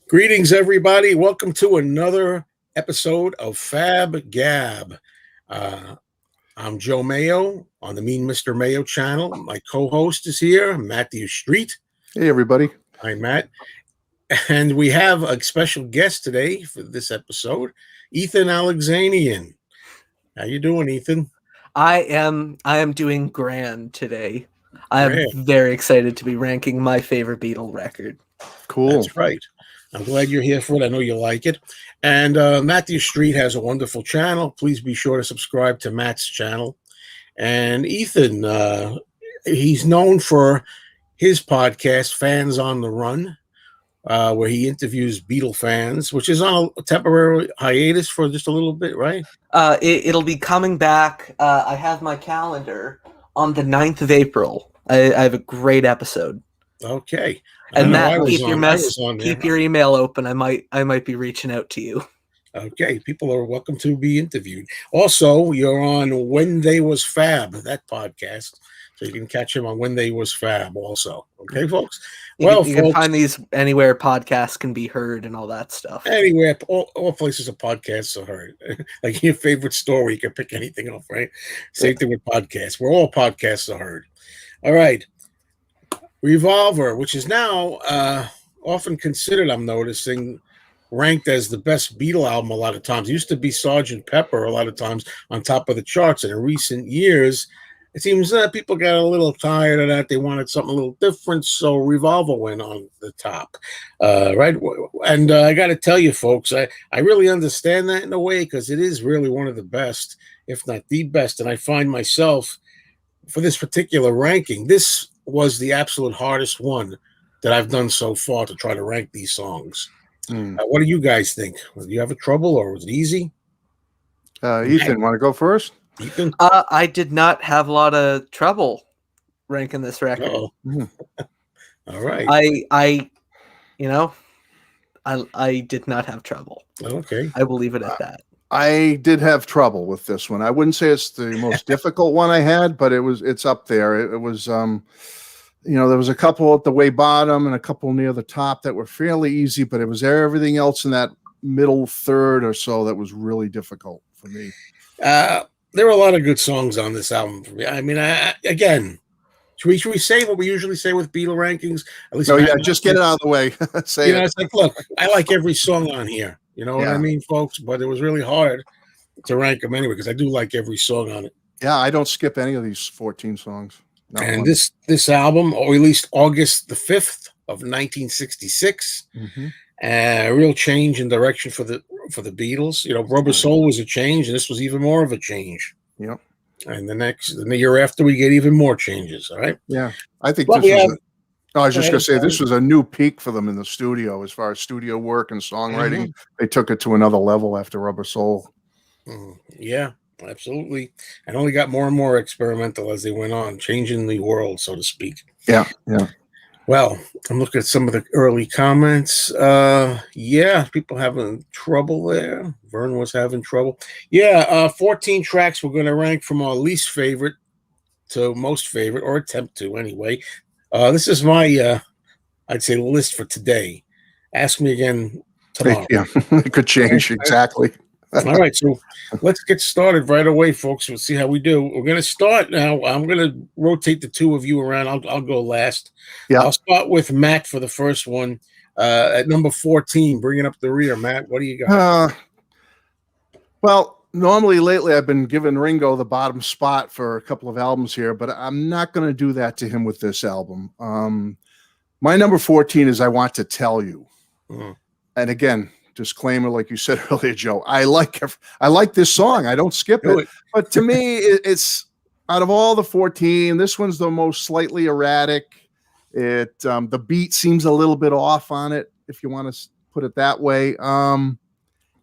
Greetings, everybody. Welcome to another episode of FaB GaB. I'm Joe Mayo on the Mean Mr. Mayo channel. My co-host is here, Matthew Street. Hey, everybody. Hi, Matt. And we have a special guest today for this episode, Ethan Alexanian. How you doing, Ethan? I am doing grand today. I'm very excited to be ranking my favorite Beatle record. Cool. That's right. I'm glad you're here for it. I know you like it. And Matthew Street has a wonderful channel. Please be sure to subscribe to Matt's channel. And Ethan, he's known for his podcast, Fans on the Run, where he interviews Beatle fans, which is on a temporary hiatus for just a little bit, right? It'll be coming back. I have my calendar on the 9th of April. I have a great episode. Okay. And Matt, keep your email open. I might be reaching out to you. Okay, people are welcome to be interviewed. Also, you're on When They Was FaB, that podcast, so you can catch him on When They Was FaB. Also, okay, folks. Well, you can find these anywhere podcasts can be heard and all that stuff. Anywhere, all places a podcasts are heard. Like your favorite store where you can pick anything up, right? Same thing with podcasts. Where all podcasts are heard. All right. Revolver, which is now often considered, I'm noticing, ranked as the best Beatle album a lot of times. It used to be Sgt. Pepper a lot of times on top of the charts. And in recent years, it seems that people got a little tired of that. They wanted something a little different, so Revolver went on the top, right? And I got to tell you, folks, I really understand that in a way because it is really one of the best, if not the best. And I find myself, for this particular ranking, this was the absolute hardest one that I've done so far to try to rank these songs. What do you guys think? Do you have a trouble or was it easy? Ethan, want to go first? Ethan? I did not have a lot of trouble ranking this record. All right. I did not have trouble. Okay. I will leave it at that. I did have trouble with this one. I wouldn't say it's the most difficult one I had, but it's up there. It was, there was a couple at the way bottom and a couple near the top that were fairly easy, but it was everything else in that middle third or so that was really difficult for me. There were a lot of good songs on this album for me. I mean, again, should we say what we usually say with Beatle rankings? At least just get it out of the way. It's like, look, I like every song on here. You know what I mean, folks? But it was really hard to rank them anyway because I do like every song on it. Yeah, I don't skip any of these 14 songs. And this album, or released August the 5th of 1966, a real change in direction for the Beatles. Rubber Soul was a change, and this was even more of a change. Yep. And the year after, we get even more changes. All right. Yeah, I think this was. I was just going to say this was a new peak for them in the studio as far as studio work and songwriting. They took it to another level after Rubber Soul. Yeah, absolutely. And only got more and more experimental as they went on, changing the world, so to speak. Yeah. Well, I'm looking at some of the early comments. People having trouble there. Vern was having trouble. 14 tracks we're going to rank from our least favorite to most favorite, or attempt to anyway. This is my, I'd say, list for today. Ask me again tomorrow. Yeah, it could change, exactly. All right, so let's get started right away, folks. We'll see how we do. We're going to start now. I'm going to rotate the two of you around. I'll go last. Yeah. I'll start with Matt for the first one. At number 14, bringing up the rear. Matt, what do you got? Normally lately I've been giving Ringo the bottom spot for a couple of albums here, but I'm not going to do that to him with this album. My number 14 is I Want to Tell You. And again, disclaimer, like you said earlier, Joe, I like this song. I don't skip it. But to me, it's out of all the 14, this one's the most slightly erratic. The beat seems a little bit off on it, if you want to put it that way.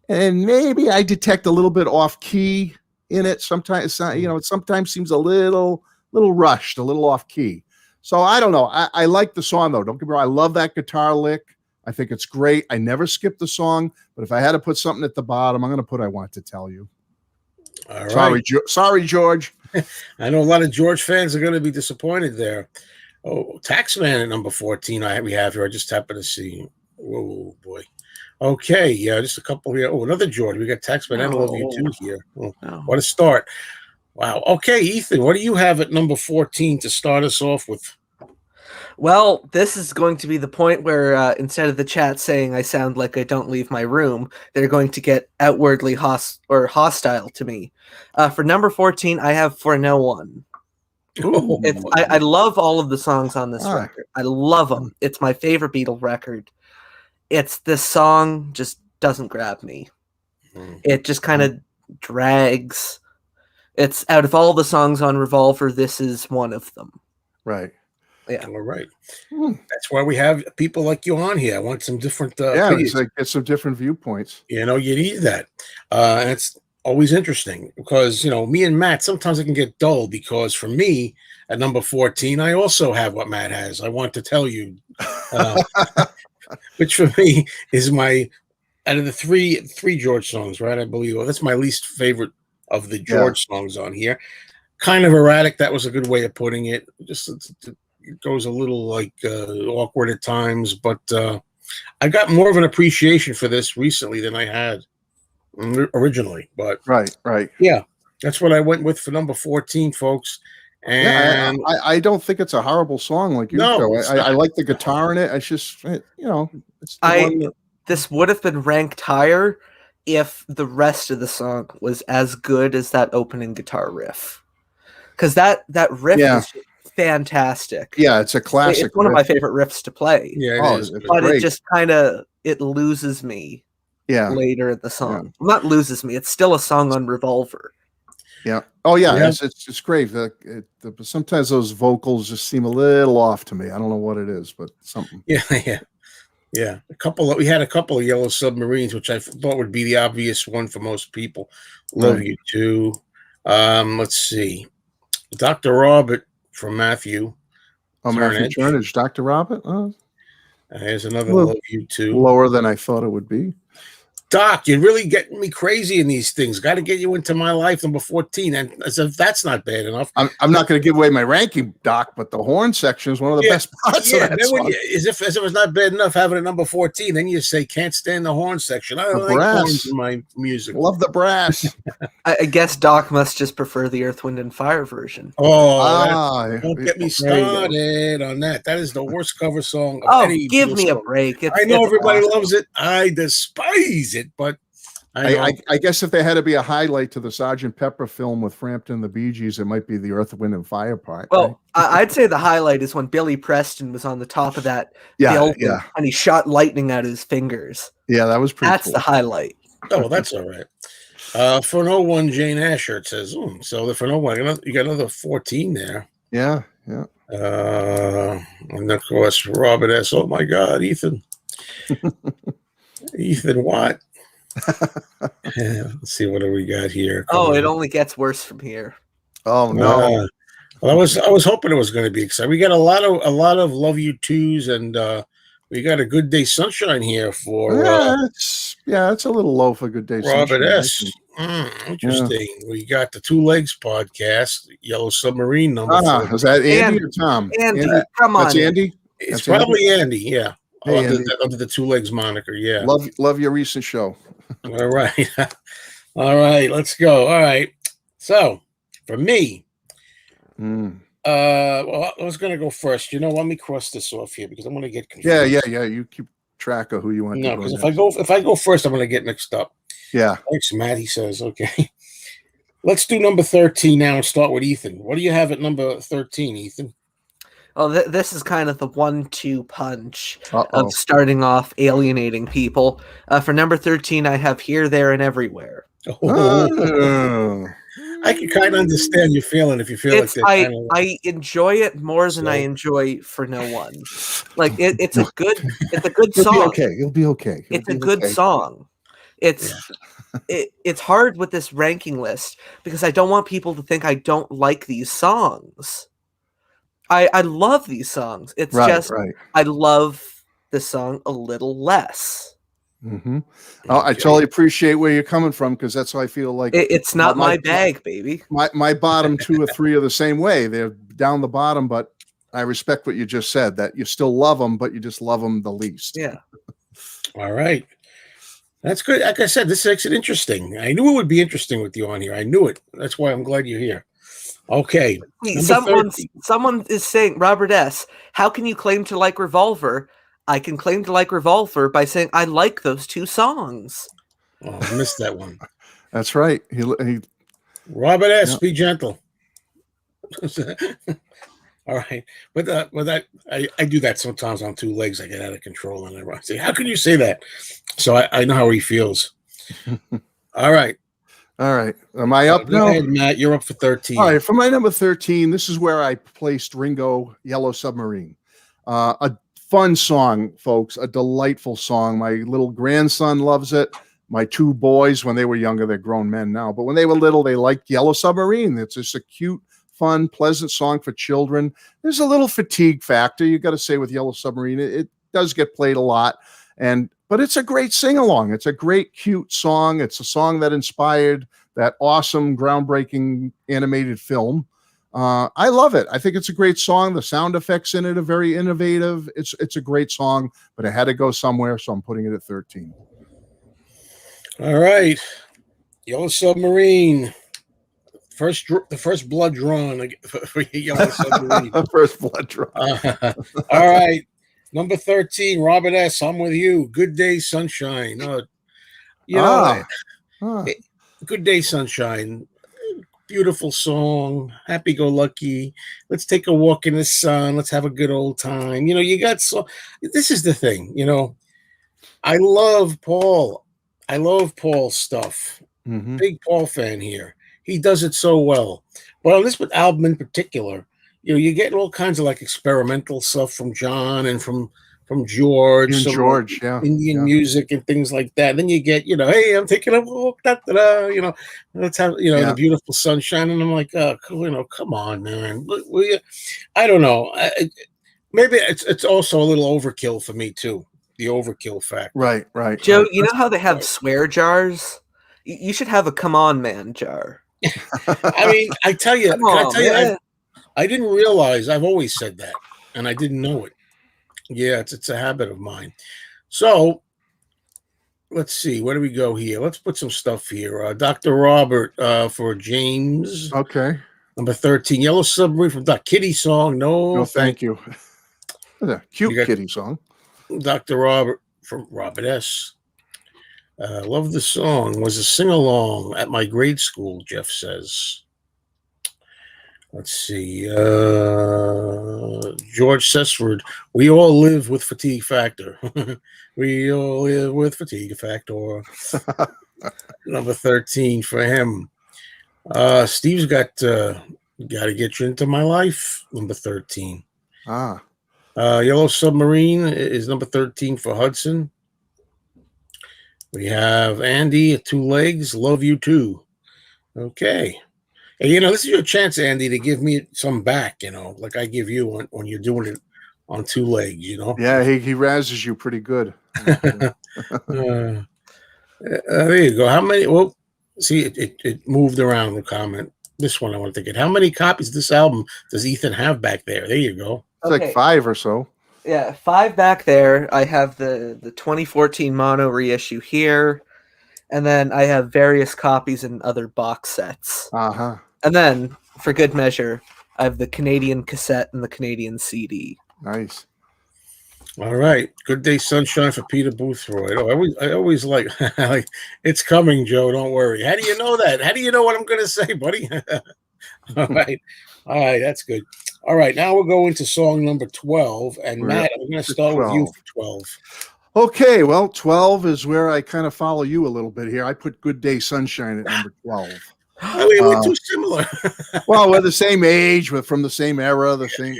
And maybe I detect a little bit off key in it. Sometimes, it sometimes seems a little rushed, a little off key. So I don't know. I like the song though. Don't get me wrong. I love that guitar lick. I think it's great. I never skip the song, but if I had to put something at the bottom, I'm going to put I Want to Tell You. All right. Sorry, George. I know a lot of George fans are going to be disappointed there. Oh, Taxman at number 14 we have here. I just happened to see. Whoa, boy. Okay, yeah, just a couple here. Oh, another George. We got Taxman and Love You Too here. Oh, what a start. Wow. Okay, Ethan, what do you have at number 14 to start us off with? Well, this is going to be the point where instead of the chat saying I sound like I don't leave my room, they're going to get outwardly hostile to me. For number 14, I have For No One. I love all of the songs on this record. I love them. It's my favorite Beatles record. This song just doesn't grab me. It just kind of drags. It's out of all the songs on Revolver, this is one of them. Right. Yeah. All right. That's why we have people like you on here. I want some different get some different viewpoints. You need that. And it's always interesting because, me and Matt, sometimes it can get dull because for me at number 14, I also have what Matt has. I want to tell you, which for me is out of the three George songs, right? I believe that's my least favorite of the George songs on here. Kind of erratic. That was a good way of putting it. Just it goes a little awkward at times, but I got more of an appreciation for this recently than I had originally. But right, yeah, that's what I went with for number 14, folks. And I don't think it's a horrible song like you do. I like the guitar in it. It's just it's this would have been ranked higher if the rest of the song was as good as that opening guitar riff, because that riff is fantastic. Yeah, it's a classic. It's one of my favorite riffs to play. Yeah, it is. But it just it loses me. Yeah, later in the song, not loses me. It's still a song on Revolver. Yeah. Oh yeah, it's great. Sometimes those vocals just seem a little off to me. I don't know what it is, but something. Yeah. We had a couple of Yellow Submarines, which I thought would be the obvious one for most people. Love You Too. Let's see, Dr. Robert from Matthew. Matthew Turnage, Dr. Robert. Here's another Love You Too. Lower than I thought it would be. Doc, you're really getting me crazy in these things. Got to get you into my life, number 14. And as if that's not bad enough. I'm not going to give away my ranking, Doc, but the horn section is one of the best parts of that song. As if it was not bad enough having a number 14, then you say, can't stand the horn section. I don't like horns in my music. Love the brass. I guess Doc must just prefer the Earth, Wind, and Fire version. Don't get me started on that. That is the worst cover song of any give me a break. I know everybody loves it. I despise it, but I guess if there had to be a highlight to the Sgt. Pepper film with Frampton and the Bee Gees, it might be the Earth, Wind, and Fire part. Well, right? I'd say the highlight is when Billy Preston was on the top of that building and he shot lightning out of his fingers. Yeah, that was pretty That's the highlight. Oh, well, that's all right. For No One, Jane Asher, it says, so for No One, you got another 14 there. Yeah. And of course, Robert S. Oh, my God, Ethan. Ethan, what? Let's see what do we got here. It only gets worse from here. Oh no! Well, I was hoping it was going to be exciting. We got a lot of Love You Twos, and we got a Good Day Sunshine here for. It's a little low for Good Day Robert Sunshine. S. Interesting. Yeah. We got the Two Legs podcast, Yellow Submarine number. Is that Andy or Tom? Andy, come on. That's Andy. It's probably Andy. Yeah. Under the Two Legs moniker, yeah. Love your recent show. All right. All right, let's go. All right. So, for me, I was going to go first. Let me cross this off here because I'm going to get confused. Yeah. You keep track of who you want. No, because if I go first, I'm going to get mixed up. Yeah. Thanks, Matt. He says, okay. Let's do number 13 now and start with Ethan. What do you have at number 13, Ethan? Well, this is kind of the 1-2 punch of starting off alienating people. For number 13, I have Here, There, and Everywhere. I can kind of understand your feeling if you feel like that. I enjoy it more than I enjoy For No One. Like it's a good song. You'll be okay. It's a good song. It's hard with this ranking list because I don't want people to think I don't like these songs. I love these songs. It's I love the song a little less. Mm-hmm. I totally appreciate where you're coming from because that's how I feel like it's not my bag, baby. My bottom 2 or 3 are the same way. They're down the bottom, but I respect what you just said, that you still love them, but you just love them the least. Yeah. All right. That's good. Like I said, this makes it interesting. I knew it would be interesting with you on here. I knew it. That's why I'm glad you're here. Okay. See, Number 30. someone is saying, Robert S., how can you claim to like Revolver? I can claim to like Revolver by saying I like those two songs. Oh, I missed that one. That's right. Robert S., Yeah. be gentle. All right. But that I do that sometimes on two legs. I get out of control and I say, how can you say that? So I know how he feels. All right. All right. Am I up Go now? ahead, Matt. You're up for 13. All right. For my number 13, this is where I placed Ringo, Yellow Submarine. A fun song, folks. A delightful song. My little grandson loves it. My two boys, when they were younger, they're grown men now, but when they were little, they liked Yellow Submarine. It's just a cute, fun, pleasant song for children. There's a little fatigue factor, you got to say, with Yellow Submarine. It does get played a lot, but it's a great sing-along. It's a great, cute song. It's a song that inspired that awesome, groundbreaking animated film. I love it. I think it's a great song. The sound effects in it are very innovative. It's a great song, but it had to go somewhere, so I'm putting it at 13. All right. Yellow Submarine. The first blood drawn for Yellow Submarine. First blood drawn. All right. Number 13, Robert S., I'm with you. Good Day, Sunshine. Good Day, Sunshine. Beautiful song. Happy-go-lucky. Let's take a walk in the sun. Let's have a good old time. This is the thing, I love Paul. I love Paul's stuff. Mm-hmm. Big Paul fan here. He does it so well. But on this album in particular, you get all kinds of like experimental stuff from John and from George, George, yeah, Indian music and things like that. Then you get, hey, I'm taking a walk, let's have, the beautiful sunshine. And I'm like, come on, man. I don't know. Maybe it's also a little overkill for me too. The overkill factor. Right. Joe, you know how they have swear jars? You should have a come on, man jar. I mean, I tell you, I didn't realize, I've always said that, and I didn't know it. Yeah, it's a habit of mine. So, let's see. Where do we go here? Let's put some stuff here. Dr. Robert for James. Okay. Number 13, Yellow Submarine from Doc. Kitty song. No, thank you. A cute kitty song. Dr. Robert from Robert S. Love the song. Was a sing-along at my grade school, Jeff says. Let's see. George Sessford. We all live with fatigue factor. We all live with fatigue factor. Number 13 for him. Steve's got to get you into my life. Number 13. Yellow Submarine is number 13 for Hudson. We have Andy at two legs. Love you too. Okay. And this is your chance, Andy, to give me some back, like I give you when you're doing it on two legs, Yeah, he razzes you pretty good. There you go. How many? Well, see, it moved around the comment. This one I want to get. How many copies of this album does Ethan have back there? There you go. It's like 5 or so. Yeah, 5 back there. I have the 2014 mono reissue here. And then I have various copies in other box sets. Uh-huh. And then, for good measure, I have the Canadian cassette and the Canadian CD. Nice. All right. Good Day Sunshine for Peter Boothroyd. I always like it's coming, Joe. Don't worry. How do you know that? How do you know what I'm going to say, buddy? All right. That's good. All right. Now we'll go into song number 12. And Matt, I'm going to start with you for 12. Okay. Well, 12 is where I kind of follow you a little bit here. I put Good Day Sunshine at number 12. I mean, we're too similar. Well, we're the same age. We're from the same era. The same,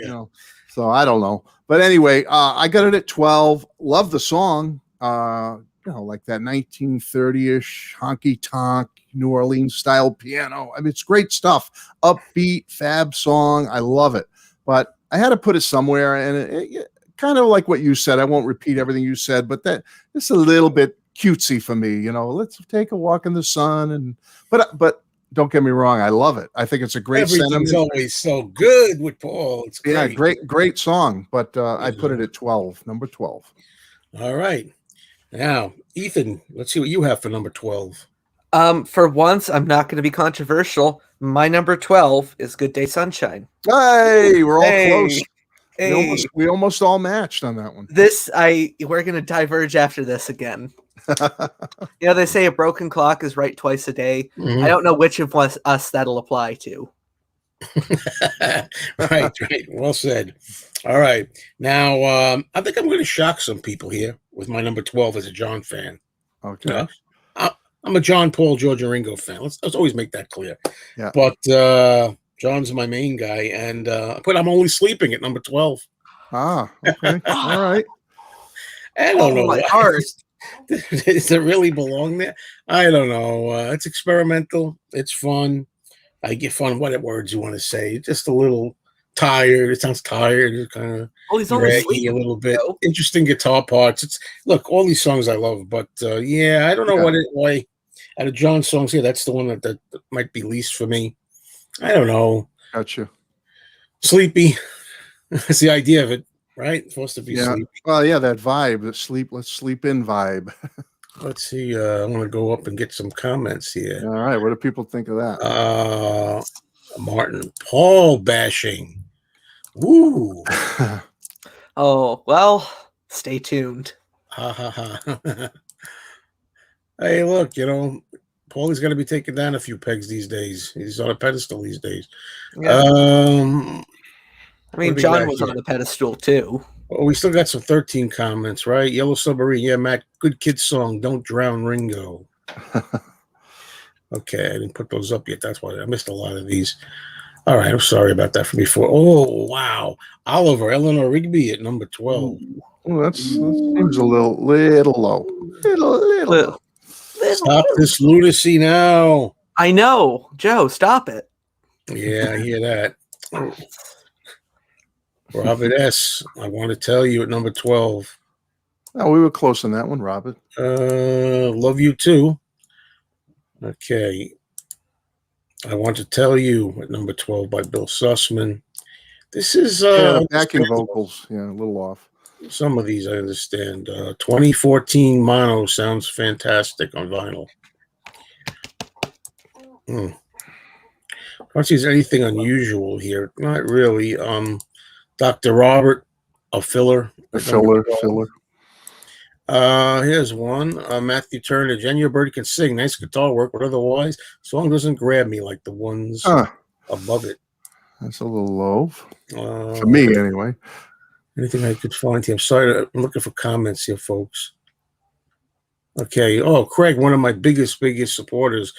So I don't know. But anyway, I got it at 12. Love the song. Like that 1930-ish honky-tonk New Orleans style piano. I mean, it's great stuff. Upbeat, FaB song. I love it. But I had to put it somewhere, and it kind of like what you said. I won't repeat everything you said, but it's a little bit cutesy for me. Let's take a walk in the sun, but don't get me wrong, I love it. I think it's a great sentiment. Everything's always so good with Paul. It's great. Yeah, great song. But I put it at 12, number 12. All right. Now, Ethan, let's see what you have for number 12. For once, I'm not going to be controversial. My number 12 is Good Day Sunshine. Hey, we're all Hey, close. hey. We almost all matched on that one. We're going to diverge after this again. You know, they say a broken clock is right twice a day. I don't know which of us that'll apply to. Right. Well said. All right. Now, I think I'm going to shock some people here with my number 12 as a John fan. Okay. I'm a John, Paul, George, and Ringo fan. Let's always make that clear. Yeah. But John's my main guy, and but I'm only sleeping at number 12. Ah, okay. All right. I don't know. My heart. Does it really belong there? I don't know. It's experimental. It's fun. I get fun. What words you want to say? Just a little tired. It sounds tired. It's kind of He's only draggy sleeping a little bit. though. Interesting guitar parts. It's look, all these songs I love, but yeah, I don't know why. Out of John's songs here, that's the one that might be least for me. I don't know. Gotcha. Sleepy. That's the idea of it, right? It's supposed to be sleepy. Well, yeah, that vibe, let's sleep in vibe. Let's see. I'm gonna go up and get some comments here. All right, what do people think of that? Martin Paul bashing. Woo. Oh, well, stay tuned. Ha ha ha. Hey, look, you know, Paulie's got to be taken down a few pegs these days. He's on a pedestal these days. Yeah. I mean, John was here? on a pedestal too. Oh, we still got some 13 comments, right? Yellow Submarine. Yeah, Matt, good kid song. Don't Drown Ringo. Okay, I didn't put those up yet. That's why I missed a lot of these. All right, I'm sorry about that from before. Oh, wow. Oliver, Eleanor Rigby at number 12. Oh, that seems a little low. Little low. Stop this lunacy now. I know. Joe, stop it. Yeah, I hear that. Robert S., I want to tell you at number 12. Oh, we were close on that one, Robert. Love You Too. Okay. I want to tell you at number 12 by Bill Sussman. This is backing vocals. Yeah, a little off. Some of these I understand. 2014 mono sounds fantastic on vinyl. I don't see anything unusual here. Not really. Dr. Robert, a filler. Filler. Here's one. Matthew Turner, Genya Birdie can sing. Nice guitar work, but otherwise, song doesn't grab me like the ones above it. That's a little low. For me, anyway. Anything I could find here. I'm sorry. I'm looking for comments here, folks. Okay. Oh, Craig, one of my biggest supporters.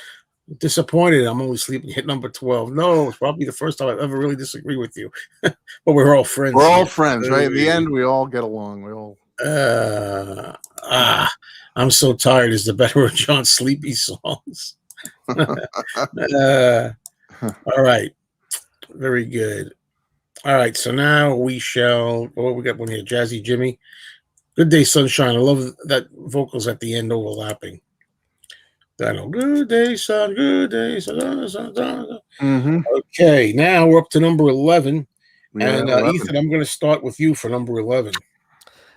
Disappointed. I'm only sleeping at number 12. No, it's probably the first time I've ever really disagree with you. But we're all friends. We're all friends, right? In the end, we all get along. We all. I'm so tired is the better of John's sleepy songs. All right. Very good. All right. So now we shall. Oh, we got one here. Jazzy Jimmy. Good Day Sunshine. I love that vocals at the end overlapping. I know. Good day, sun. Good day, sun. Okay, now we're up to number 11. Yeah, and 11. Ethan, I'm going to start with you for number 11.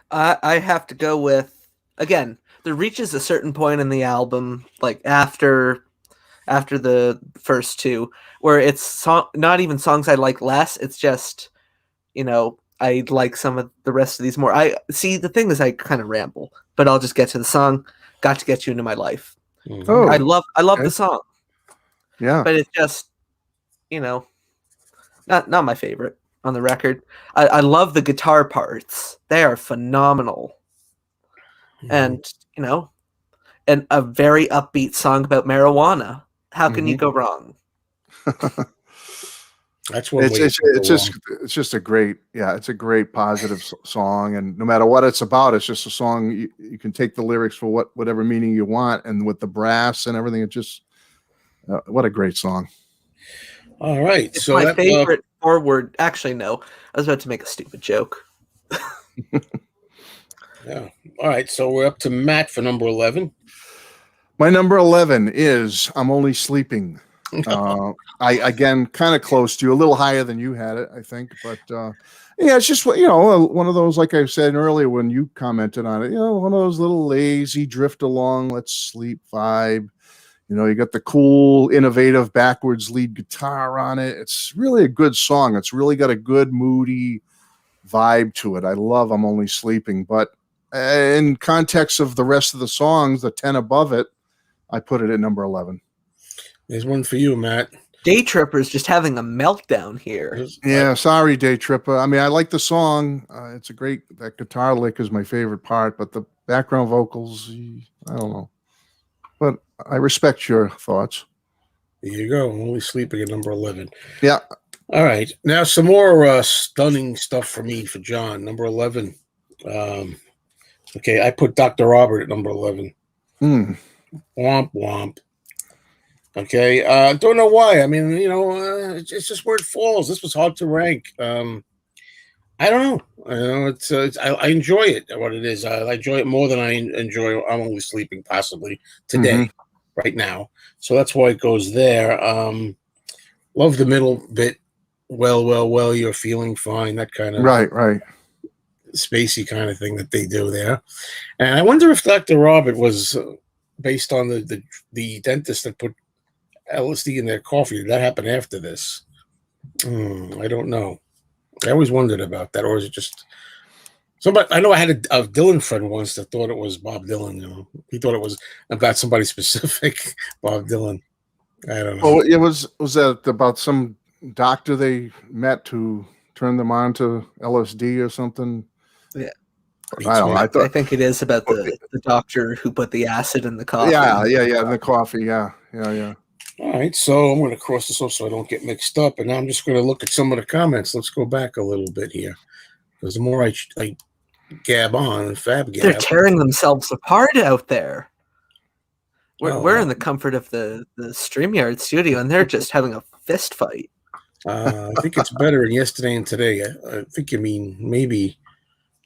I have to go with, again, there reaches a certain point in the album, like after the first two, where it's not even songs I like less. It's just, you know, I like some of the rest of these more. I see, the thing is I kind of ramble, but I'll just get to the song. Got to Get You Into My Life. Oh, I love the song. Yeah, but it's just, you know, not my favorite on the record. I love the guitar parts; they are phenomenal, and you know, and a very upbeat song about marijuana. How can you go wrong? That's what it's just a great, it's a great positive song, and no matter what it's about, it's just a song you can take the lyrics for whatever meaning you want, and with the brass and everything, it just what a great song. All right, it's so my favorite forward. Actually, no, I was about to make a stupid joke. Yeah. All right, so we're up to Matt for number 11. My number 11 is I'm Only Sleeping. I again kind of close to you, a little higher than you had it, I think, but Yeah, it's just one of those, like I said earlier when you commented on it. One of those little lazy drift along, let's sleep vibe. You got the cool, innovative backwards lead guitar on it. It's really a good song. It's really got a good moody vibe to it. I love I'm Only Sleeping, but in context of the rest of the songs, the 10 above it, I put it at number 11. There's one for you, Matt. Day Tripper's just having a meltdown here. Yeah, sorry, Day Tripper. I mean, I like the song. It's a that guitar lick is my favorite part, but the background vocals, I don't know. But I respect your thoughts. There you go. I'm Only Sleeping at number 11. Yeah. All right. Now some more stunning stuff for me, for John. Number 11. Okay, I put Dr. Robert at number 11. Womp womp. Okay, don't know why. I mean, it's just where it falls. This was hard to rank. I don't know. I enjoy it. What it is, I enjoy it more than I enjoy I'm Only Sleeping, possibly today, right now. So that's why it goes there. Love the middle bit. Well, you're feeling fine. That kind of right, spacey kind of thing that they do there. And I wonder if Dr. Robert was based on the dentist that put LSD in their coffee. Did that happen after this? I don't know. I always wondered about that. Or is it just somebody? I know I had a Dylan friend once that thought it was Bob Dylan. He thought it was about somebody specific, Bob Dylan. I don't know. Oh, it was that about some doctor they met who turned them on to LSD or something? Yeah. I don't know. I think it is about the doctor who put the acid in the coffee. Yeah, in the coffee. Yeah. All right, so I'm going to cross this off so I don't get mixed up, and now I'm just going to look at some of the comments. Let's go back a little bit here, because the more I gab on, FaB gab. They're tearing themselves apart out there. We're in the comfort of the StreamYard studio, and they're just having a fist fight. I think it's better in Yesterday and Today. I think you mean maybe.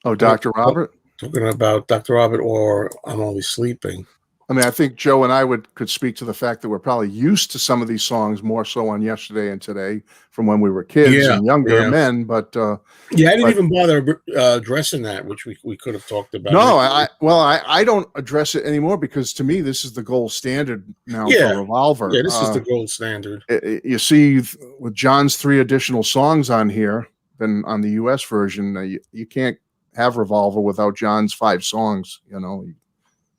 Oh, Dr. Robert? Talking about Dr. Robert or I'm Only Sleeping. I mean, I think Joe and I could speak to the fact that we're probably used to some of these songs more so on Yesterday and Today from when we were kids and younger men. But I didn't even bother addressing that, which we could have talked about. No, I don't address it anymore because to me this is the gold standard now for Revolver. Yeah, this is the gold standard. You see, with John's 3 additional songs on here, then on the U.S. version, you can't have Revolver without John's 5 songs.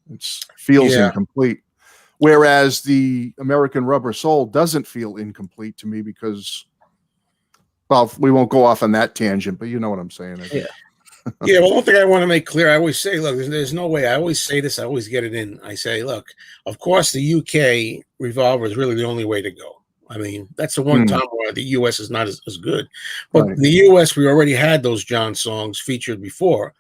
It feels incomplete. Whereas the American Rubber Soul doesn't feel incomplete to me because, well, we won't go off on that tangent, but you know what I'm saying. Yeah, well, one thing I want to make clear, I always say, look, there's no way. I always say this. I always get it in. I say, look, of course, the UK Revolver is really the only way to go. I mean, that's the one time where the U.S. is not as good. But the U.S., we already had those John songs featured before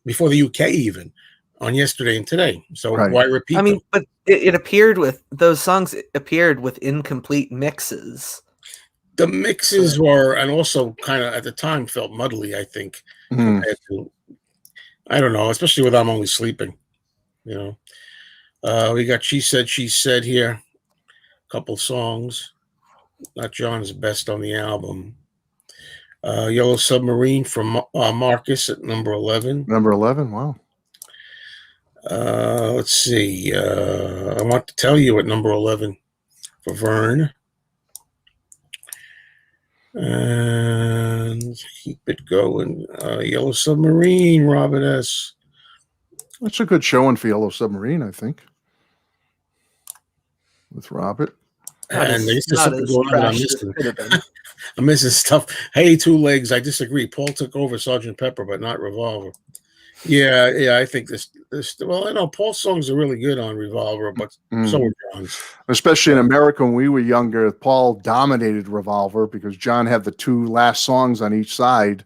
the UK even. On Yesterday and Today, so why repeat? I mean, but it appeared with those songs. It appeared with incomplete mixes. The mixes were, and also kind of at the time felt muddly. I think compared to, I don't know, especially with I'm Only Sleeping. We got She Said here, a couple songs. Not John's best on the album. Yellow Submarine from Marcus at number 11. Number 11, wow. Let's see. I Want to Tell You at number 11 for Vern. And keep it going. Yellow Submarine, Robert S. That's a good showing for Yellow Submarine, I think. With Robert. And there's something going on. I'm missing stuff. Hey, Two Legs, I disagree. Paul took over Sgt. Pepper, but not Revolver. Yeah, I think this. Well, I know Paul's songs are really good on Revolver, but so are John's. Especially in America when we were younger, Paul dominated Revolver because John had the 2 last songs on each side.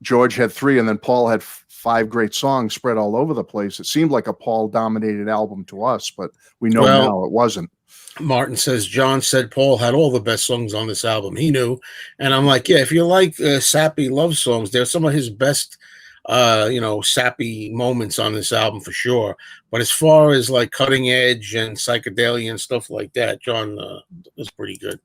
George had 3, and then Paul had 5 great songs spread all over the place. It seemed like a Paul-dominated album to us, but we know now it wasn't. Martin says, John said Paul had all the best songs on this album. He knew. And I'm like, yeah, if you like sappy love songs, they're some of his best sappy moments on this album for sure. But as far as like cutting edge and psychedelia and stuff like that, John was pretty good.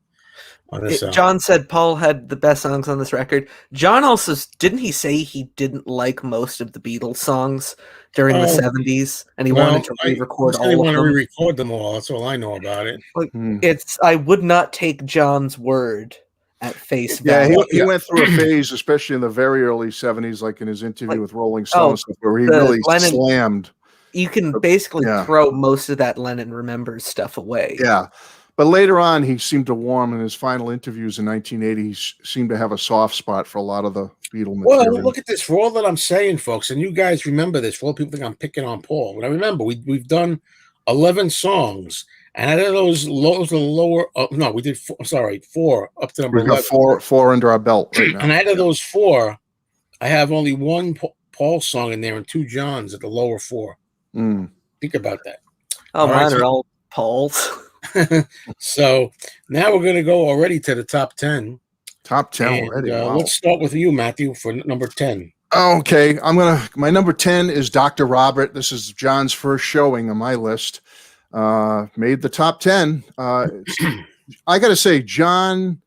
on this album. John said Paul had the best songs on this record. John also didn't he say he didn't like most of the Beatles songs during the 70s, and he wanted to re-record all of them. He wanted to re-record them all. That's all I know about it. Like, I would not take John's word at face value. Yeah, he went through a phase, especially in the very early 70s, like in his interview with Rolling Stone, where he really slammed. You can basically throw most of that Lennon Remembers stuff away. Yeah. But later on, he seemed to warm in his final interviews in 1980. He seemed to have a soft spot for a lot of the Beatle material. Well, look at this. For all that I'm saying, folks, and you guys remember this, for all people think I'm picking on Paul. But I remember we've done 11 songs. And out of those lower, no, we did 4 up to number 11. We've got four under our belt right now. And out of those 4, I have only one Paul song in there and 2 Johns at the lower 4. Think about that. Oh, mine are all Paul's. So now we're going to go already to the top 10. Top 10 already. Wow. Let's start with you, Matthew, for number 10. Okay, my number 10 is Dr. Robert. This is John's first showing on my list. Made the top 10. I got to say, John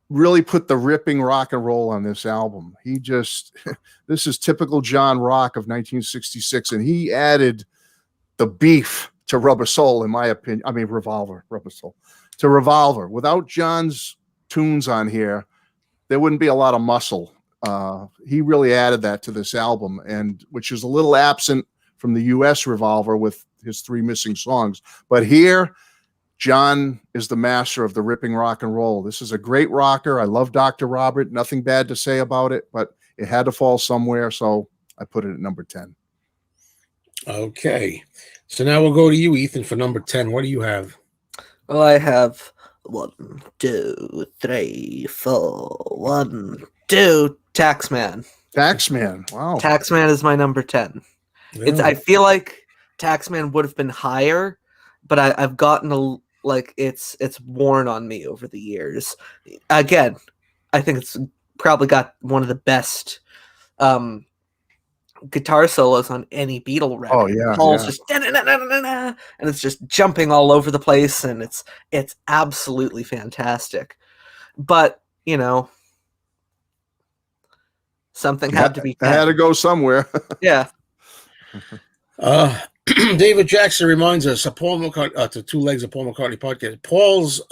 really put the ripping rock and roll on this album. This is typical John rock of 1966, and he added the beef to Rubber Soul, in my opinion. I mean, Rubber Soul to Revolver. Without John's tunes on here, there wouldn't be a lot of muscle. He really added that to this album, and which is a little absent from the U.S. Revolver with his 3 missing songs. But here, John is the master of the ripping rock and roll. This is a great rocker. I love Dr. Robert. Nothing bad to say about it, but it had to fall somewhere, so I put it at number 10. Okay. So now we'll go to you, Ethan, for number 10. What do you have? Well, I have 1, 2, 3, 4. 1, 2. Taxman. Taxman. Wow. Taxman is my number 10. Really? I feel like Taxman would have been higher, but I've gotten it's worn on me over the years. Again, I think it's probably got one of the best guitar solos on any Beatle record. Oh yeah, Paul's just and it's just jumping all over the place, and it's absolutely fantastic. But something had to be done. I had to go somewhere. Yeah. David Jackson reminds us, Paul McCartney, to 2 Legs of Paul McCartney podcast, Paul's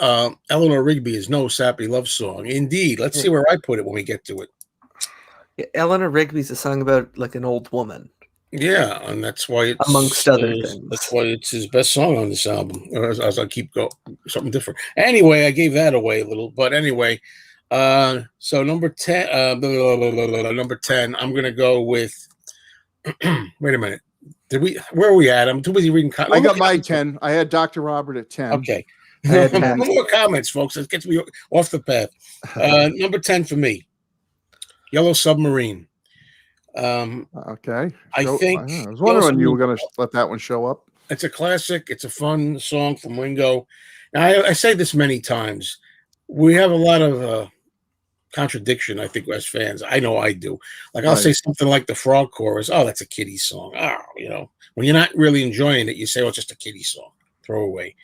Eleanor Rigby is no sappy love song. Indeed. Let's see where I put it when we get to it. Yeah, Eleanor Rigby's a song about like an old woman. Yeah, and that's why it's amongst other things. That's why it's his best song on this album. As I keep going, something different. Anyway, I gave that away a little, but anyway, so number 10, number 10. I'm gonna go with. Wait a minute. Where are we at? I'm too busy reading. I got my 10. I had Dr. Robert at 10. Okay. No more comments, folks. It gets me off the path. Number 10 for me. Yellow Submarine. Okay. I was wondering when you were going to let that one show up. It's a classic. It's a fun song from Ringo. Now, I say this many times. We have a lot of contradiction, I think, as fans. I know I do. Like, I'll say something like the Frog Chorus. Oh, that's a kiddie song. Oh, when you're not really enjoying it, you say, oh, it's just a kiddie song. Throw away.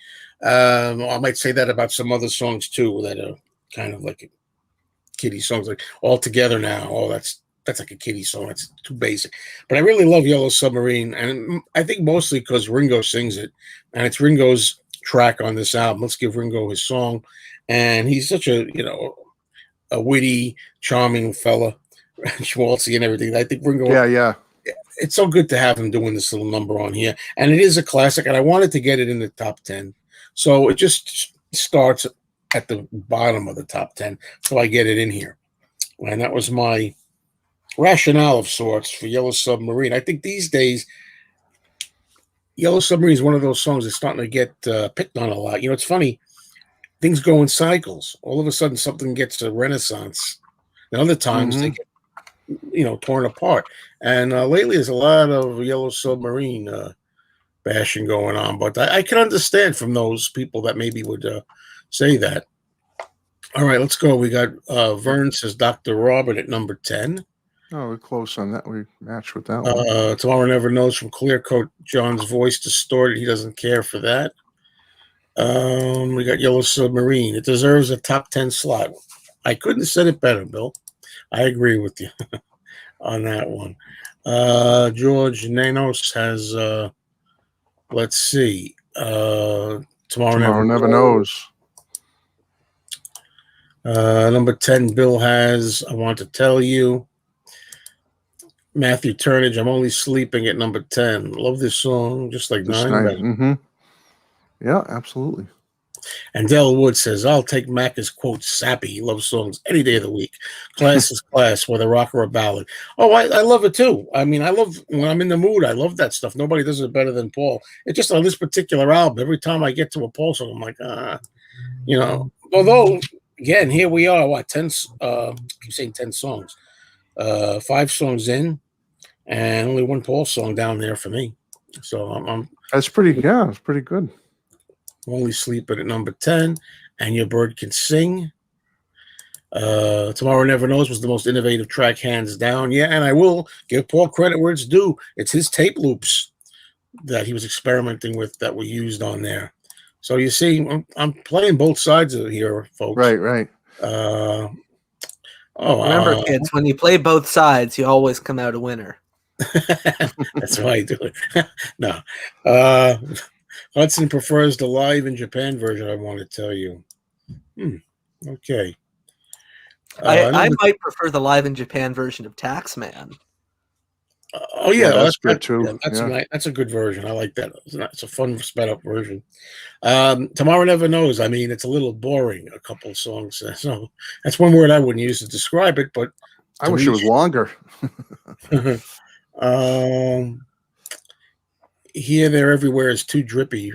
I might say that about some other songs, too, that are kind of like kiddie songs, like All Together Now. Oh, that's like a kiddie song. That's too basic. But I really love Yellow Submarine, and I think mostly because Ringo sings it, and it's Ringo's track on this album. Let's give Ringo his song. And he's such a witty, charming fella, schmaltzy and everything. I think Ringo. Yeah. It's so good to have him doing this little number on here, and it is a classic. And I wanted to get it in the top 10, so it just starts at the bottom of the top 10, so I get it in here. And that was my rationale of sorts for Yellow Submarine. I think these days, Yellow Submarine is one of those songs that's starting to get picked on a lot. It's funny. Things go in cycles. All of a sudden, something gets a renaissance. And other times, they get, torn apart. And lately, there's a lot of Yellow Submarine bashing going on. But I can understand from those people that maybe would say that. All right, let's go. We got Vern says Dr. Robert at number 10. Oh, we're close on that. We matched with that one. Tomorrow Never Knows from Clear Coat. John's voice distorted. He doesn't care for that. We got Yellow Submarine. It deserves a top 10 slot. I couldn't have said it better, Bill. I agree with you on that one. George Nanos has, let's see, Tomorrow Never Knows. Number 10, Bill has I Want to Tell You. Matthew Turnage, I'm Only Sleeping at number 10. Love this song, just like Just 9. Mm-hmm. Yeah, absolutely. And Dell Wood says, I'll take Mac as, quote, sappy. He loves songs any day of the week. Class is class, whether rock or a ballad. Oh, I love it too. I mean, I love, when I'm in the mood, I love that stuff. Nobody does it better than Paul. It's just on this particular album, every time I get to a Paul song, I'm like, you know. Although, again, here we are, what, 10, I keep saying 10 songs. 5 songs in, and only one Paul song down there for me. So I'm That's pretty, yeah, it's pretty good. Only Sleeping at number 10, and Your Bird Can Sing. Tomorrow Never Knows was the most innovative track, hands down. Yeah, and I will give Paul credit where it's due. It's his tape loops that he was experimenting with that were used on there. So you see, I'm playing both sides of it here, folks. Right. Remember, kids, when you play both sides, you always come out a winner. That's why I do it. No. Hudson prefers the live in Japan version, I want to tell you. Okay. I might prefer the live in Japan version of Taxman. Oh yeah, that's good too. Yeah, that's a good version. I like that. It's a fun, sped up version. Tomorrow Never Knows. I mean, it's a little boring. A couple of songs, so that's one word I wouldn't use to describe it. But I wish it was longer. Here, There, Everywhere is too drippy.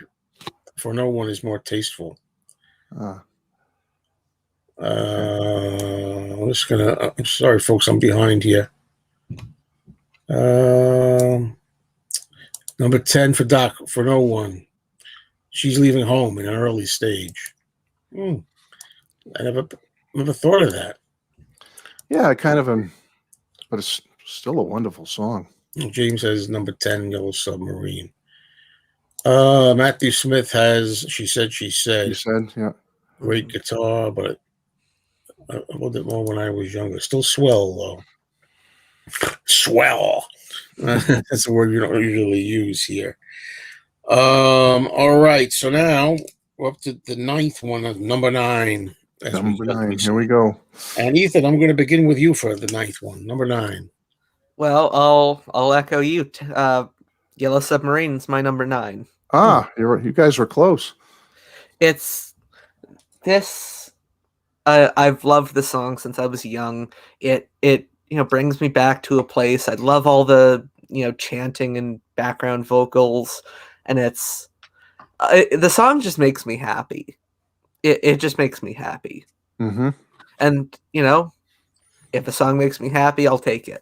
For No One is more tasteful. I'm just gonna. I'm sorry, folks. I'm behind here. Number 10 for Doc, For No One. She's Leaving Home in an early stage. I never thought of that. Yeah, I kind of am, but it's still a wonderful song. James has number 10, Yellow Submarine. Matthew Smith has She Said, Yeah. Great guitar, but a little bit more when I was younger. Still swell, though. Swell. That's a word you don't usually use here. All right, so now we're up to the 9th one, number 9. Number 9. Here we go. And Ethan, I'm going to begin with you for the 9th one, number 9. Well, I'll echo you. Yellow Submarine's my number 9. You guys were close. It's this. I've loved the song since I was young. It brings me back to a place. I love all the chanting and background vocals, and it's the song just makes me happy. It just makes me happy. Mm-hmm. And if a song makes me happy, I'll take it.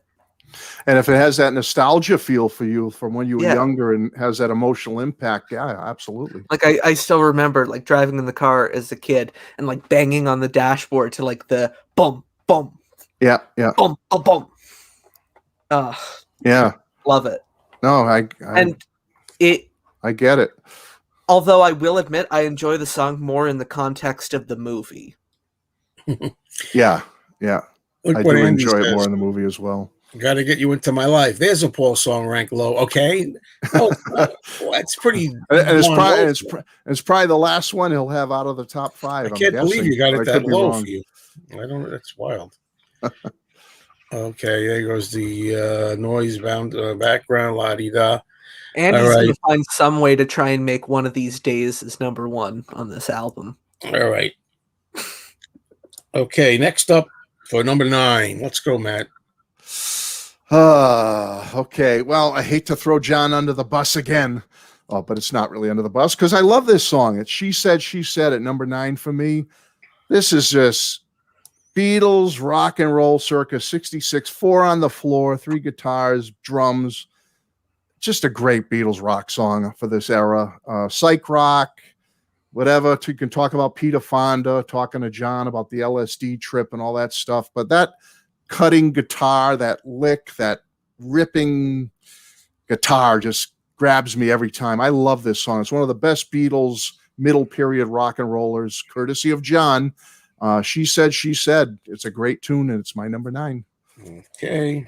And if it has that nostalgia feel for you from when you were younger and has that emotional impact, yeah, absolutely. Like I still remember like driving in the car as a kid and like banging on the dashboard to like the boom, boom. Yeah. Boom, boom, boom. Yeah. Love it. No, I get it. Although I will admit I enjoy the song more in the context of the movie. Yeah. Look I do enjoy it more in the movie as well. Got to get you into my life. There's a Paul song rank low. Okay. That's pretty. And it's probably the last one he'll have out of the top 5. I can't believe you got it that low for you. I don't. That's wild. Okay, there goes the noise bound background, la di da. And he's going to find some way to try and make One of These Days as number 1 on this album. All right. Okay, next up for number 9. Let's go, Matt. Okay. Well, I hate to throw John under the bus again. But it's not really under the bus because I love this song. It's She Said at number 9 for me. This is just Beatles rock and roll circa 66, 4 on the floor, 3 guitars, drums. Just a great Beatles rock song for this era. Psych rock, whatever. You can talk about Peter Fonda, talking to John about the LSD trip and all that stuff. But that cutting guitar, that lick, that ripping guitar just grabs me every time. I love this song. It's one of the best Beatles middle period rock and rollers, courtesy of John. She Said, She Said. It's a great tune, and it's my number 9. Okay.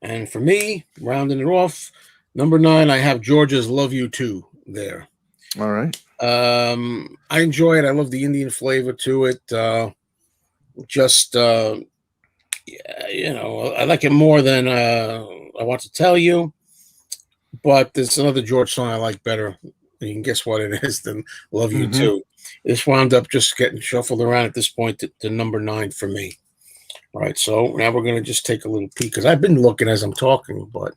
And for me, rounding it off, number 9, I have George's Love You Too there. All right. I enjoy it. I love the Indian flavor to it. I like it more than I Want to Tell You. But there's another George song I like better. You can guess what it is than Love You Too. This wound up just getting shuffled around at this point to number 9 for me. All right, so now we're going to just take a little peek because I've been looking as I'm talking, but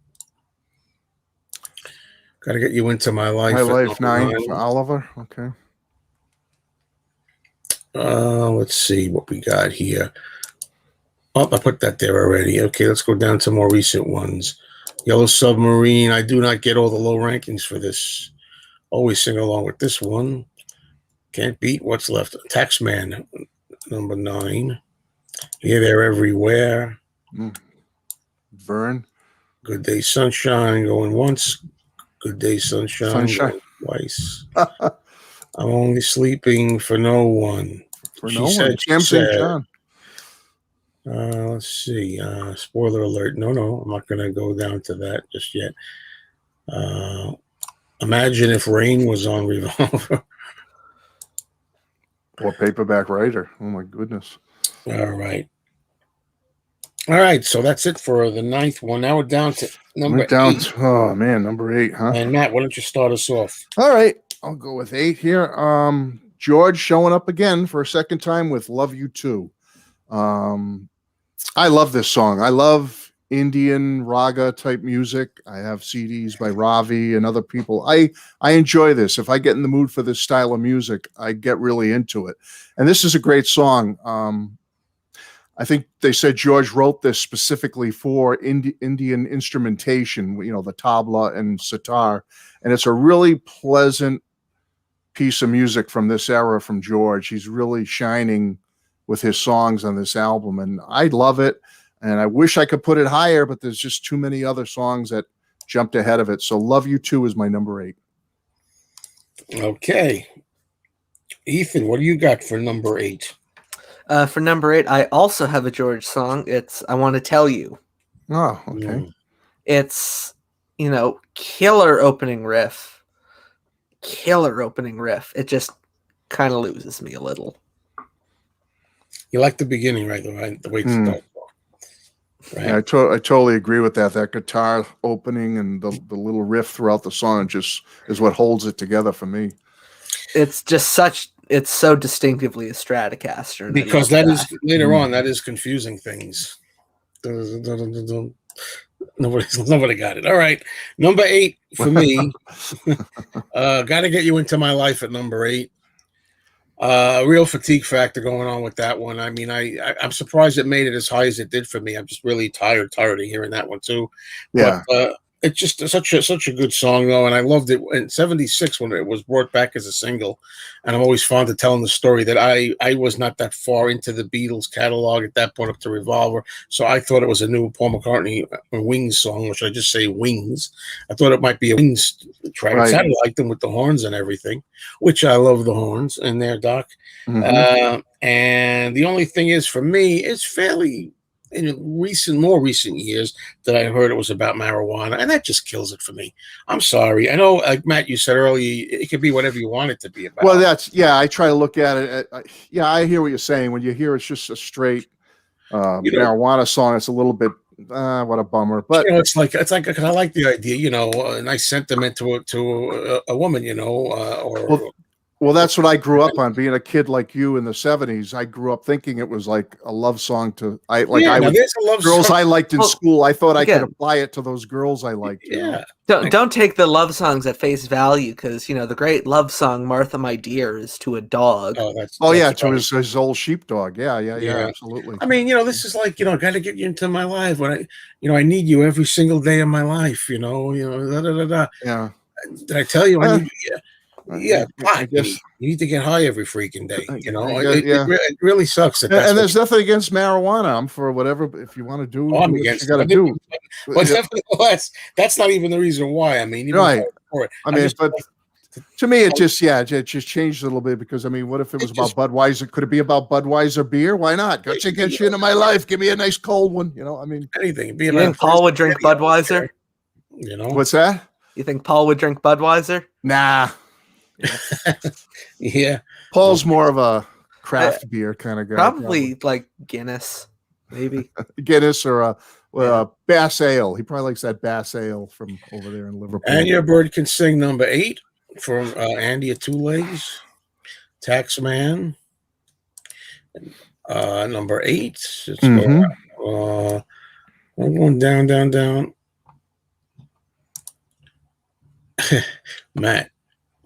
got to get you into my life. My Life 9 for Oliver. Okay. Let's see what we got here. Oh, I put that there already. Okay, let's go down to more recent ones. Yellow Submarine. I do not get all the low rankings for this. Always sing along with this one. Can't beat What's Left. Taxman, number 9. Here, There, Everywhere. Vern. Good Day Sunshine, going once. Good Day Sunshine. Going twice. I'm Only Sleeping for No One. For No One. Sam St. John. Let's see. Spoiler alert. No, I'm not going to go down to that just yet. Imagine If Rain was on Revolver. Or Paperback Writer. Oh, my goodness. All right. So that's it for the 9th one. Now we're down to number 8. Oh, man, number 8, huh? And Matt, why don't you start us off? All right. I'll go with 8 here. George showing up again for a second time with Love You Too. I love this song. I love Indian raga type music. I have CDs by Ravi and other people. I enjoy this. If I get in the mood for this style of music, I get really into it. And this is a great song. I think they said George wrote this specifically for Indian instrumentation, the tabla and sitar. And it's a really pleasant piece of music from this era from George. He's really shining with his songs on this album, and I love it. And I wish I could put it higher, but there's just too many other songs that jumped ahead of it. So Love You Too is my number 8. Okay. Ethan, what do you got for number 8? For number 8, I also have a George song. It's I Want to Tell You. Oh, okay. It's, killer opening riff. It just kind of loses me a little. You like the beginning, right? The way it starts. Right? Yeah, I totally agree with that. That guitar opening and the little riff throughout the song just is what holds it together for me. It's just it's so distinctively a Stratocaster. Because that is later on, that is confusing things. Nobody got it. All right. Number 8 for me. Got to Get You Into My Life at number 8. Real fatigue factor going on with that one. I mean, I'm surprised it made it as high as it did for me. I'm just really tired of hearing that one too. Yeah. But it's just such a good song though, and I loved it in '76 when it was brought back as a single. And I'm always fond of telling the story that I was not that far into the Beatles catalog at that point up to Revolver, so I thought it was a new Paul McCartney Wings song, or should I just say Wings? I thought it might be a Wings track. Right. It sounded like them with the horns and everything, which I love the horns in there, Doc. And the only thing is, for me, it's fairly in more recent years that I heard it was about marijuana, and that just kills it for me. I'm sorry. I know, like Matt, you said earlier, it could be whatever you want it to be about. Well, I try to look at it. I hear what you're saying. When you hear it's just a straight marijuana song, it's a little bit, what a bummer. But it's like because I like the idea, a nice sentiment to a woman, Well, that's what I grew up on. Being a kid like you in the 70s, I grew up thinking it was like a love song girls I liked in school. I thought I could apply it to those girls I liked. Yeah. Don't take the love songs at face value, because the great love song "Martha, My Dear" is to a dog. To his old sheepdog. Yeah, absolutely. I mean, this is like got to get you into my life when I need you every single day of my life. Yeah. Did I tell you I need you? Yeah, I guess you need to get high every freaking day. It really sucks. And there's nothing against marijuana. I'm for whatever. If you want to do, I'm what against you got to do. But nevertheless, that's not even the reason why. I mean, right. For it. To me, it just changed a little bit because, I mean, what if it was about Budweiser? Could it be about Budweiser beer? Why not? Got to get you into my life. Give me a nice cold one. You know, I mean, anything. You think Paul would drink Budweiser? You know, what's that? You think Paul would drink Budweiser? Nah. Yeah. Paul's more of a craft beer kind of guy. Probably like Guinness, maybe. Guinness or a Bass Ale. He probably likes that Bass Ale from over there in Liverpool. And your bird can sing number 8 from Andy at Two Legs. Taxman. Number 8. It's going down. Matt,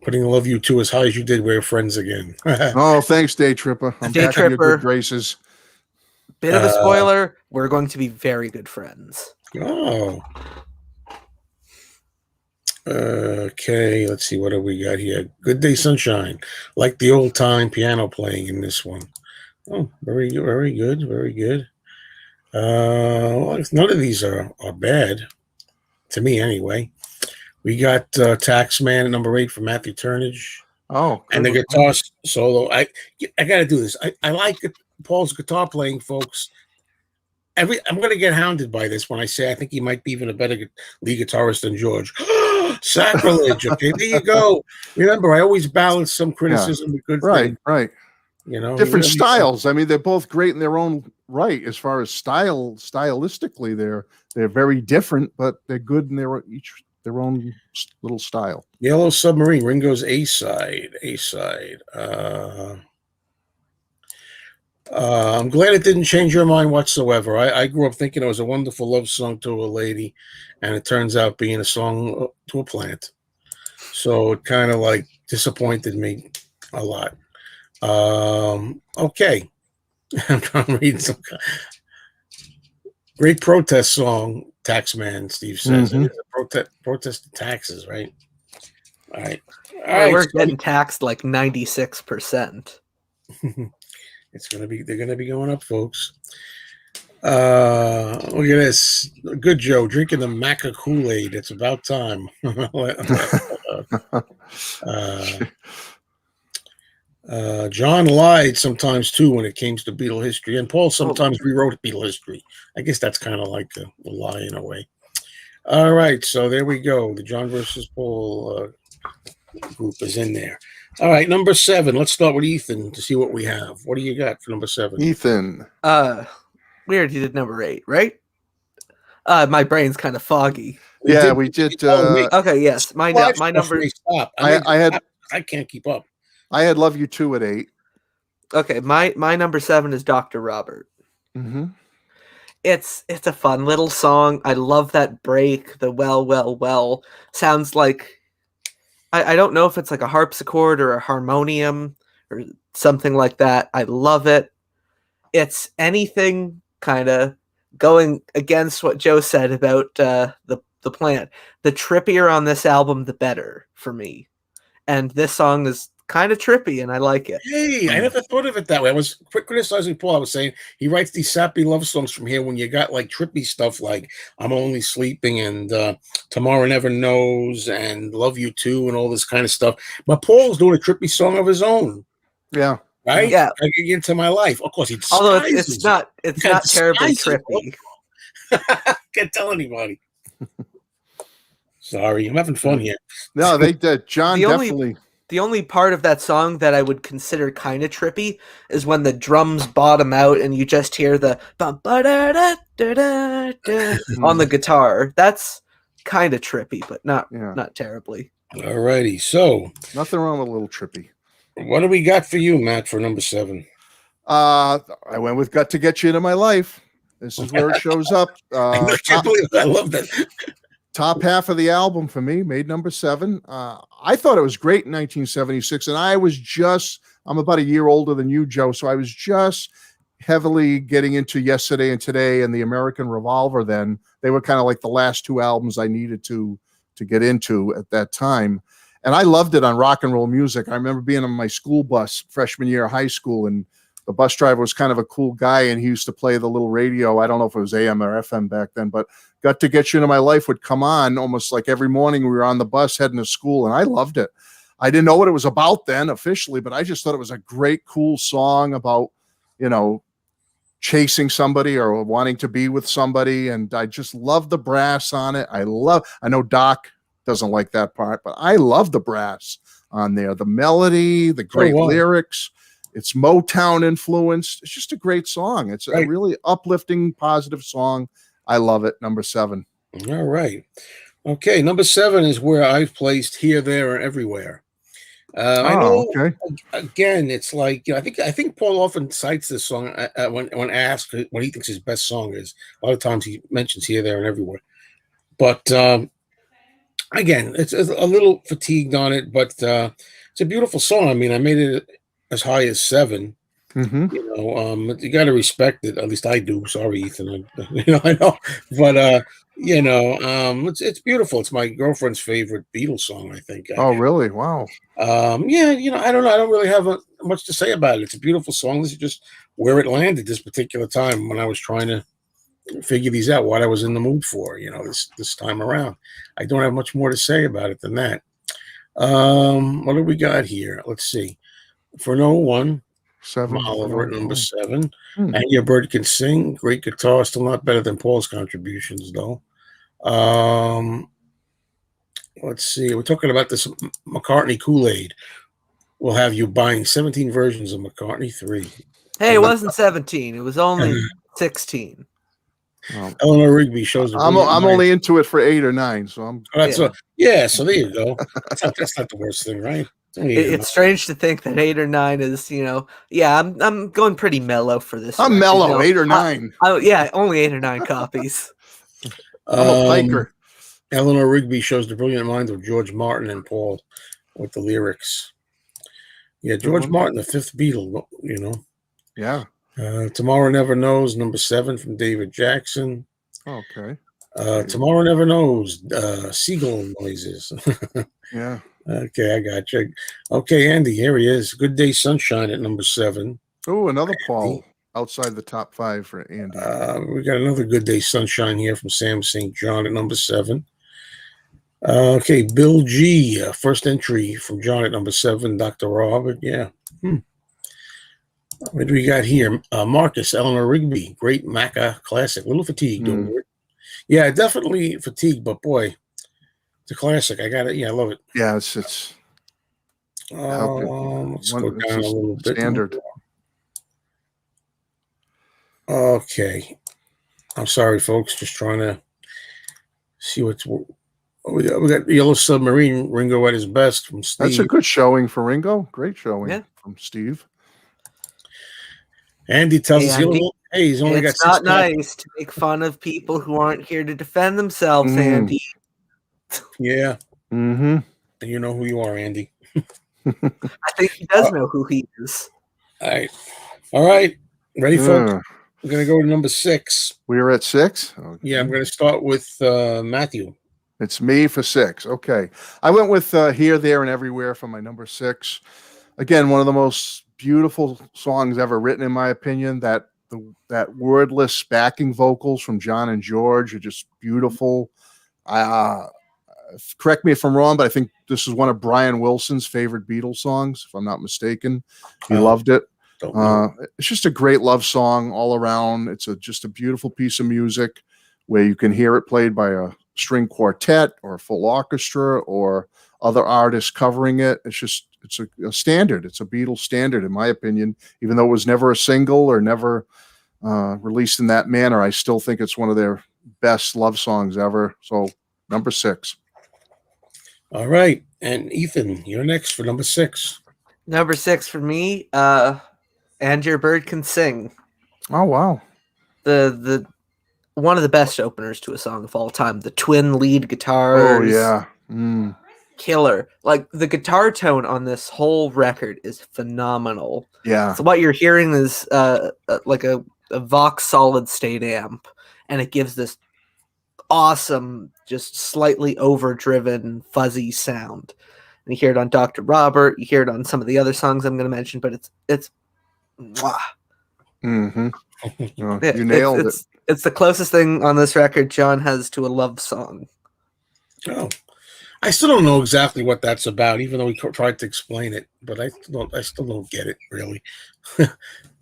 putting Love You Too as high as you did, we're friends again. Oh, thanks, Day Tripper. I'm Day back in your Tripper. good graces. Bit of a spoiler, we're going to be very good friends. Oh. Okay, let's see, what have we got here? Good Day Sunshine. Like the old time piano playing in this one. Oh, very good, very good, very good. Well, none of these are bad, to me anyway. We got Taxman at number 8 from Matthew Turnage. Oh, and the guitar solo. I got to do this. I like Paul's guitar playing, folks. I'm going to get hounded by this when I say I think he might be even a better lead guitarist than George. Sacrilege. Okay, there you go. Remember, I always balance some criticism with good things. Right. You know, different styles. I mean, they're both great in their own right. As far as stylistically, they're very different, but they're good in each their own little style. Yellow Submarine, Ringo's A side. I'm glad it didn't change your mind whatsoever. I grew up thinking it was a wonderful love song to a lady, and it turns out being a song to a plant. So it kind of like disappointed me a lot. Okay. I'm trying to read some great protest song, Taxman, Steve says. It is a protest of taxes, right? All right. We're getting taxed like 96%. They're gonna be going up, folks. Look at this. Good Joe drinking the Maca Kool-Aid. It's about time. John lied sometimes too when it came to Beatle history, and Paul sometimes rewrote Beatle history. I guess that's kind of like a lie in a way. All right, so there we go. The John versus Paul group is in there. All right, number 7. Let's start with Ethan to see what we have. What do you got for number 7? Ethan. We already did number 8, right? My brain's kind of foggy. We did. Okay, yes. My number. Stop. I can't keep up. I had Love You Too at 8. Okay, my number 7 is Dr. Robert. Mm-hmm. It's a fun little song. I love that break. The well sounds like I don't know if it's like a harpsichord or a harmonium or something like that. I love it. It's anything kind of going against what Joe said about the plant. The trippier on this album, the better for me. And this song is kind of trippy, and I like it. Hey, I never thought of it that way. I was criticizing Paul. I was saying he writes these sappy love songs from here when you got like trippy stuff like I'm Only Sleeping and Tomorrow Never Knows and Love You Too and all this kind of stuff. But Paul's doing a trippy song of his own. Yeah. Right? Yeah. I get into my life. Of course, although it's not terribly trippy. Can't tell anybody. Sorry, I'm having fun here. No, they did. John definitely. The only part of that song that I would consider kind of trippy is when the drums bottom out and you just hear the on the guitar. That's kind of trippy, but not terribly. All righty, so nothing wrong with a little trippy. What do we got for you, Matt, for number 7? I went with Got to Get You Into My Life. This is where it shows up. I can't believe it. I love that. Top half of the album for me, made number 7. I thought it was great in 1976, and I'm about a year older than you, Joe, so I was just heavily getting into Yesterday and Today and the American Revolver then. They were kind of like the last 2 albums I needed to get into at that time. And I loved it on Rock and Roll Music. I remember being on my school bus freshman year of high school, and the bus driver was kind of a cool guy, and he used to play the little radio. I don't know if it was AM or FM back then, but Got to Get You Into My Life would come on almost like every morning we were on the bus heading to school, and I loved it. I didn't know what it was about then officially, but I just thought it was a great, cool song about, chasing somebody or wanting to be with somebody. And I just love the brass on it. I know Doc doesn't like that part, but I love the brass on there. The melody, the great lyrics. It's Motown influenced. It's just a great song. It's a really uplifting, positive song. I love it. Number 7. All right. Okay. Number 7 is where I've placed Here, There, and Everywhere. I know. Okay. Again, it's like I think Paul often cites this song when asked what he thinks his best song is. A lot of times he mentions Here, There, and Everywhere. But again, it's a little fatigued on it, but it's a beautiful song. I mean, I made it as high as 7. Mm-hmm. You got to respect it. At least I do. Sorry, Ethan. I know, but it's beautiful. It's my girlfriend's favorite Beatles song, I think. Oh, really? Wow. I don't know. I don't really have much to say about it. It's a beautiful song. This is just where it landed this particular time when I was trying to figure these out, what I was in the mood for, this time around. I don't have much more to say about it than that. What do we got here? Let's see. For No One, 7. Oliver at number 7. And Your Bird Can Sing. Great guitar. Still not better than Paul's contributions, though. Let's see. We're talking about this McCartney Kool-Aid. We'll have you buying 17 versions of McCartney 3. Hey, it wasn't 17. It was only 16. Eleanor Rigby shows. I'm only into it for 8 or 9, so I'm. So there you go. That's not the worst thing, right? It's strange to think that 8 or 9 is, I'm going pretty mellow for this. I'm mellow, 8 or 9. Only 8 or 9 copies. I'm a piker. Eleanor Rigby shows the brilliant mind of George Martin and Paul with the lyrics. Yeah, George Martin, the 5th Beatle, Yeah. Tomorrow Never Knows, number 7 from David Jackson. Okay. Tomorrow Never Knows, seagull noises. Yeah. Okay, I got you. Okay, Andy, here he is. Good Day Sunshine at number 7. Oh, another Paul outside the top 5 for Andy. We got another Good Day Sunshine here from Sam St. John at number 7. Okay, Bill G, first entry from John at number 7. Dr. Robert, yeah. What do we got here? Marcus, Eleanor Rigby, great Macca classic. A little fatigued over it. Yeah, definitely fatigued, but boy, it's a classic. I got it. Yeah, I love it. Yeah, it's let's go down a little bit. Standard. Okay. I'm sorry, folks. Just trying to see what's. We got Yellow Submarine, Ringo at his best from Steve. That's a good showing for Ringo. Great showing from Steve. Andy tells us he's only got 6. It's not nice to make fun of people who aren't here to defend themselves, Andy. Yeah. Mm-hmm. And you know who you are, Andy. I think he does know who he is. All right. Ready, folks? We're going to go to number 6. We're at 6? Okay. Yeah, I'm going to start with Matthew. It's me for 6. Okay. I went with Here, There, and Everywhere for my number 6. Again, one of the most beautiful songs ever written, in my opinion. That wordless backing vocals from John and George are just beautiful. Correct me if I'm wrong, but I think this is one of Brian Wilson's favorite Beatles songs, if I'm not mistaken. He loved it. It's just a great love song all around. It's just a beautiful piece of music where you can hear it played by a string quartet or a full orchestra or other artists covering it. It's a standard. It's a Beatles standard, in my opinion. Even though it was never a single or never released in that manner, I still think it's one of their best love songs ever. So number 6. All right. And Ethan, you're next for number 6. Number 6 for me, And Your Bird Can Sing. Oh, wow. The one of the best openers to a song of all time. The twin lead guitars. Oh, yeah. Killer. Like, the guitar tone on this whole record is phenomenal. Yeah. So what you're hearing is like a Vox solid state amp, and it gives this awesome, just slightly overdriven, fuzzy sound. And you hear it on Dr. Robert, you hear it on some of the other songs I'm going to mention, but it's mwah. Mm-hmm. You nailed it. It's the closest thing on this record John has to a love song. Oh, I still don't know exactly what that's about, even though we tried to explain it. But I still don't get it really.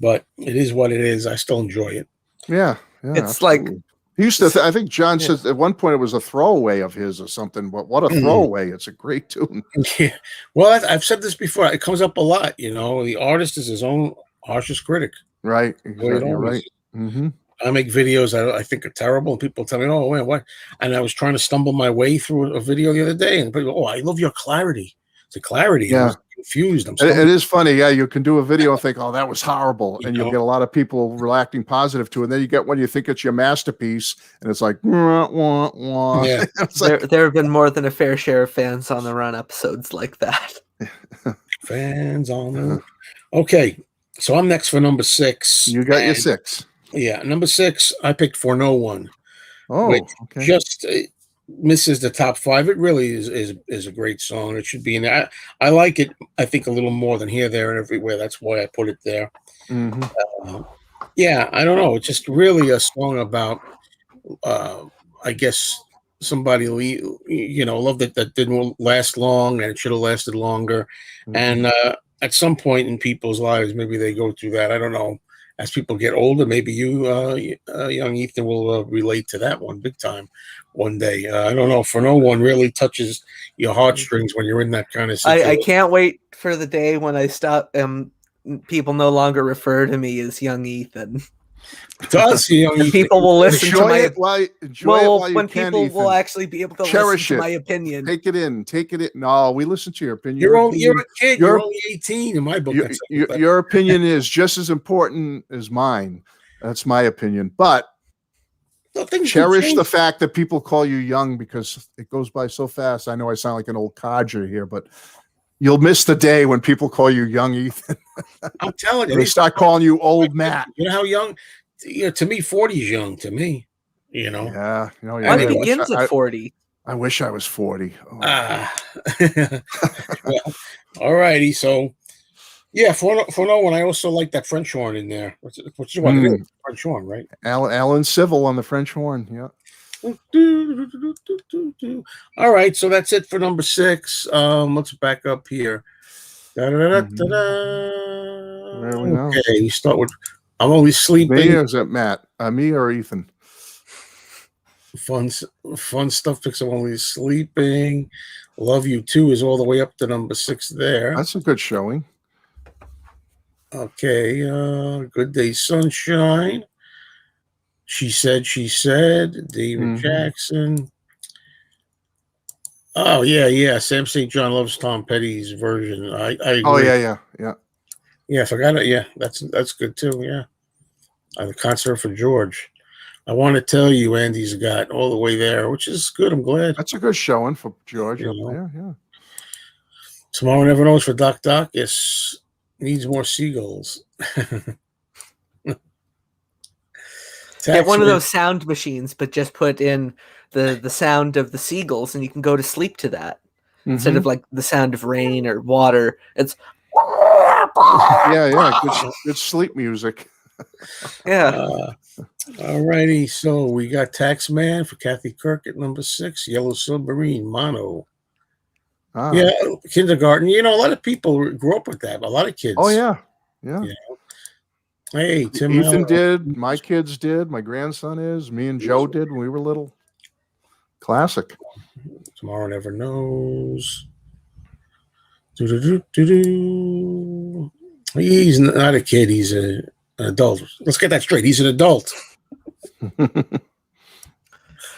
But it is what it is. I still enjoy it. Yeah, It's absolutely. like He used to. I think John says at one point it was a throwaway of his or something. But what a throwaway! It's a great tune. Yeah. Well, I've said this before. It comes up a lot. The artist is his own harshest critic. Right. Exactly. You're right. Mm-hmm. I make videos that I think are terrible, and people tell me, "Oh, man, what?" And I was trying to stumble my way through a video the other day, and people, "Oh, I love your clarity." It's a clarity. Yeah. I was confused. It is funny. Yeah, you can do a video and think, "Oh, that was horrible," and you'll get a lot of people reacting positive to it. And then you get one you think it's your masterpiece, and it's like, wah, wah, wah. Yeah. It's like, there have been more than a fair share of fans on the run episodes like that. Fans on the okay. So I'm next for number 6. You got your 6. Yeah, number 6. I picked For No One. Oh, which okay. just misses the top 5. It really is a great song. It should be in there. I like it. I think a little more than Here, There, and Everywhere. That's why I put it there. Mm-hmm. Yeah, I don't know. It's just really a song about, I guess, somebody love that didn't last long, and it should have lasted longer. Mm-hmm. And at some point in people's lives, maybe they go through that. I don't know. As people get older, maybe you, young Ethan, will relate to that one big time one day. I don't know. For No One really touches your heartstrings when you're in that kind of situation. I can't wait for the day when I stop. People no longer refer to me as young Ethan. Does young Ethan. People will listen to my when people will actually be able to cherish listen to it. my opinion. Take it in. No, we listen to your opinion. You're a kid. You're only 18 in my book. Your opinion is just as important as mine. That's my opinion. But cherish the fact that people call you young, because it goes by so fast. I know I sound like an old codger here, but you'll miss the day when people call you young Ethan. I'm telling you. They start calling you old Matt. You know how young? To me, 40 is young to me. Yeah. Mine begins at 40. I wish I was 40. Oh. Well, all righty. So, yeah, for No One, I also like that French horn in there. What's French horn, right? Alan Civil on the French horn. Yeah. All right, so that's it for number 6. Let's back up here. There we go. Okay, we start with I'm Only Sleeping. Me or is it Matt? Me or Ethan? Fun stuff picks I'm Only Sleeping. Love You Too is all the way up to number 6 there. That's a good showing. Okay, Good Day Sunshine. She Said, David Jackson. Oh, yeah. Sam St. John Loves Tom Petty's version. I agree. Oh, yeah. Yeah, I forgot it. Yeah, that's good too. Yeah. The Concert for George. I Want to Tell You, Andy's got all the way there, which is good. I'm glad. That's a good showing for George up there. Yeah. Tomorrow Never Knows for Doc. Yes. Needs More Seagulls. Get one of those sound machines, but just put in the sound of the seagulls, and you can go to sleep to that instead of like the sound of rain or water. It's good sleep music. Yeah. All righty. So we got Taxman for Kathy Kirk at number 6. Yellow Submarine, Mono. Yeah, Kindergarten. A lot of people grew up with that. A lot of kids. Oh yeah. Hey, Tim. Ethan did. My kids did. My grandson is. Me and Joe did when we were little. Classic. Tomorrow Never Knows. He's not a kid. He's an adult. Let's get that straight. He's an adult.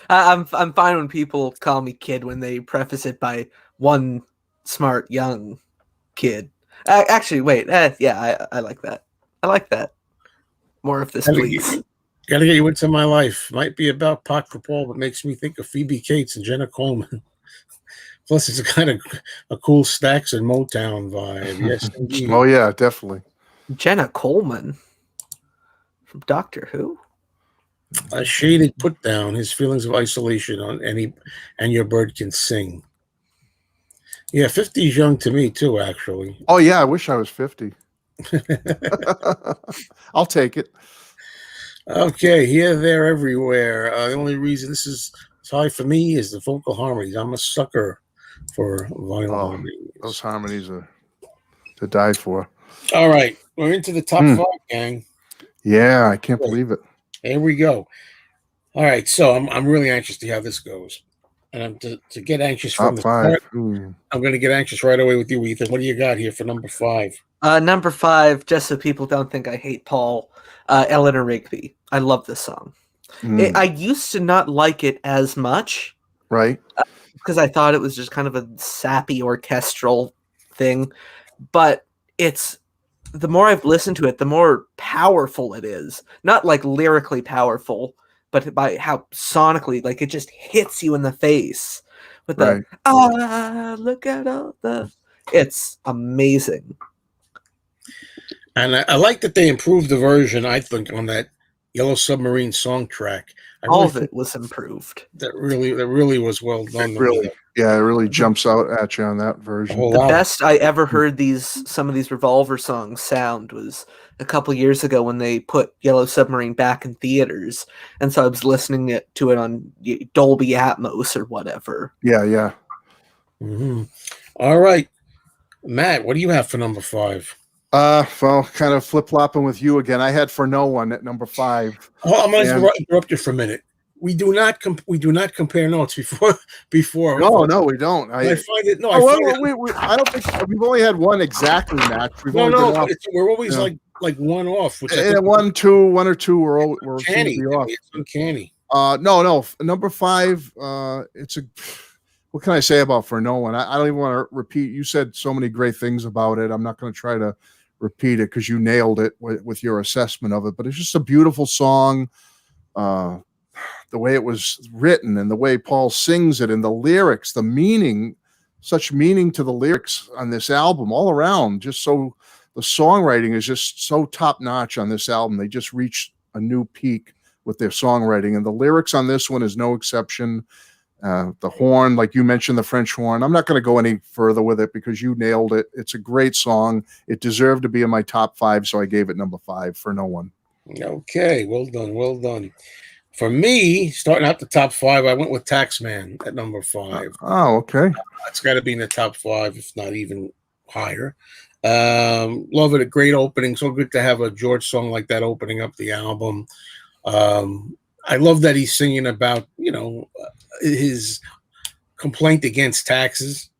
I'm fine when people call me kid when they preface it by one smart young kid. Actually, wait. Yeah, I like that. I like that. More of this, please. Gotta get you into my life. Might be about Pot for Paul, but makes me think of Phoebe Cates and Jenna Coleman. Plus, it's kind of a cool Stax and Motown vibe. Yes, indeed. Oh yeah, definitely. Jenna Coleman from Doctor Who. A shaded put down his feelings of isolation on and Your Bird Can Sing. Yeah, 50 is young to me too, actually. Oh yeah, I wish I was 50. I'll take it. Okay, Here, There, Everywhere. The only reason this is high for me is the vocal harmonies. I'm a sucker for vinyl Oh, harmonies. those harmonies are to die for. All right, we're into the top 5, gang. Yeah, I can't believe it. Here we go. All right, so I'm really anxious to see how this goes, and I'm to get anxious from Top the 5. start. I'm going to get anxious right away with you, Ethan. What do you got here for number 5? Number 5, just so people don't think I hate Paul, Eleanor Rigby. I love this song. I used to not like it as much. Right. Because I thought it was just kind of a sappy orchestral thing. But it's the more I've listened to it, the more powerful it is. Not like lyrically powerful, but by how sonically, like it just hits you in the face with the look at all the. It's amazing. And I like that they improved the version, I think, on that Yellow Submarine song track. All of it was improved. That really was well done. It really jumps out at you on that version. The best I ever heard some of these Revolver songs sound was a couple years ago when they put Yellow Submarine back in theaters, and so I was listening to it on Dolby Atmos or whatever. Yeah. Mm-hmm. All right, Matt, what do you have for number 5? Well, kind of flip-flopping with you again. I had For No One at number 5. Oh, I'm going to interrupt you for a minute. We do not compare notes before. No, we don't. I find it. No, I don't think we've only had one exactly match. We're always like one off. Which one or two. We're uncanny. Off. It's uncanny. No. Number 5. It's a. What can I say about For No One? I don't even want to repeat. You said so many great things about it. I'm not going to try to repeat it because you nailed it with your assessment of it. But it's just a beautiful song. The way it was written and the way Paul sings it and the lyrics, the meaning, such meaning to the lyrics on this album all around. Just so the songwriting is just so top notch on this album. They just reached a new peak with their songwriting, and the lyrics on this one is no exception. The horn, like you mentioned, the French horn. I'm not going to go any further with it because you nailed it. It's a great song. It deserved to be in my top 5, so I gave it number 5, For No One. Okay, well done. For me, starting out the top 5, I went with Taxman at number 5. Oh, okay. It's got to be in the top 5, if not even higher. Love it. A great opening. So good to have a George song like that opening up the album. I love that he's singing about, his complaint against taxes,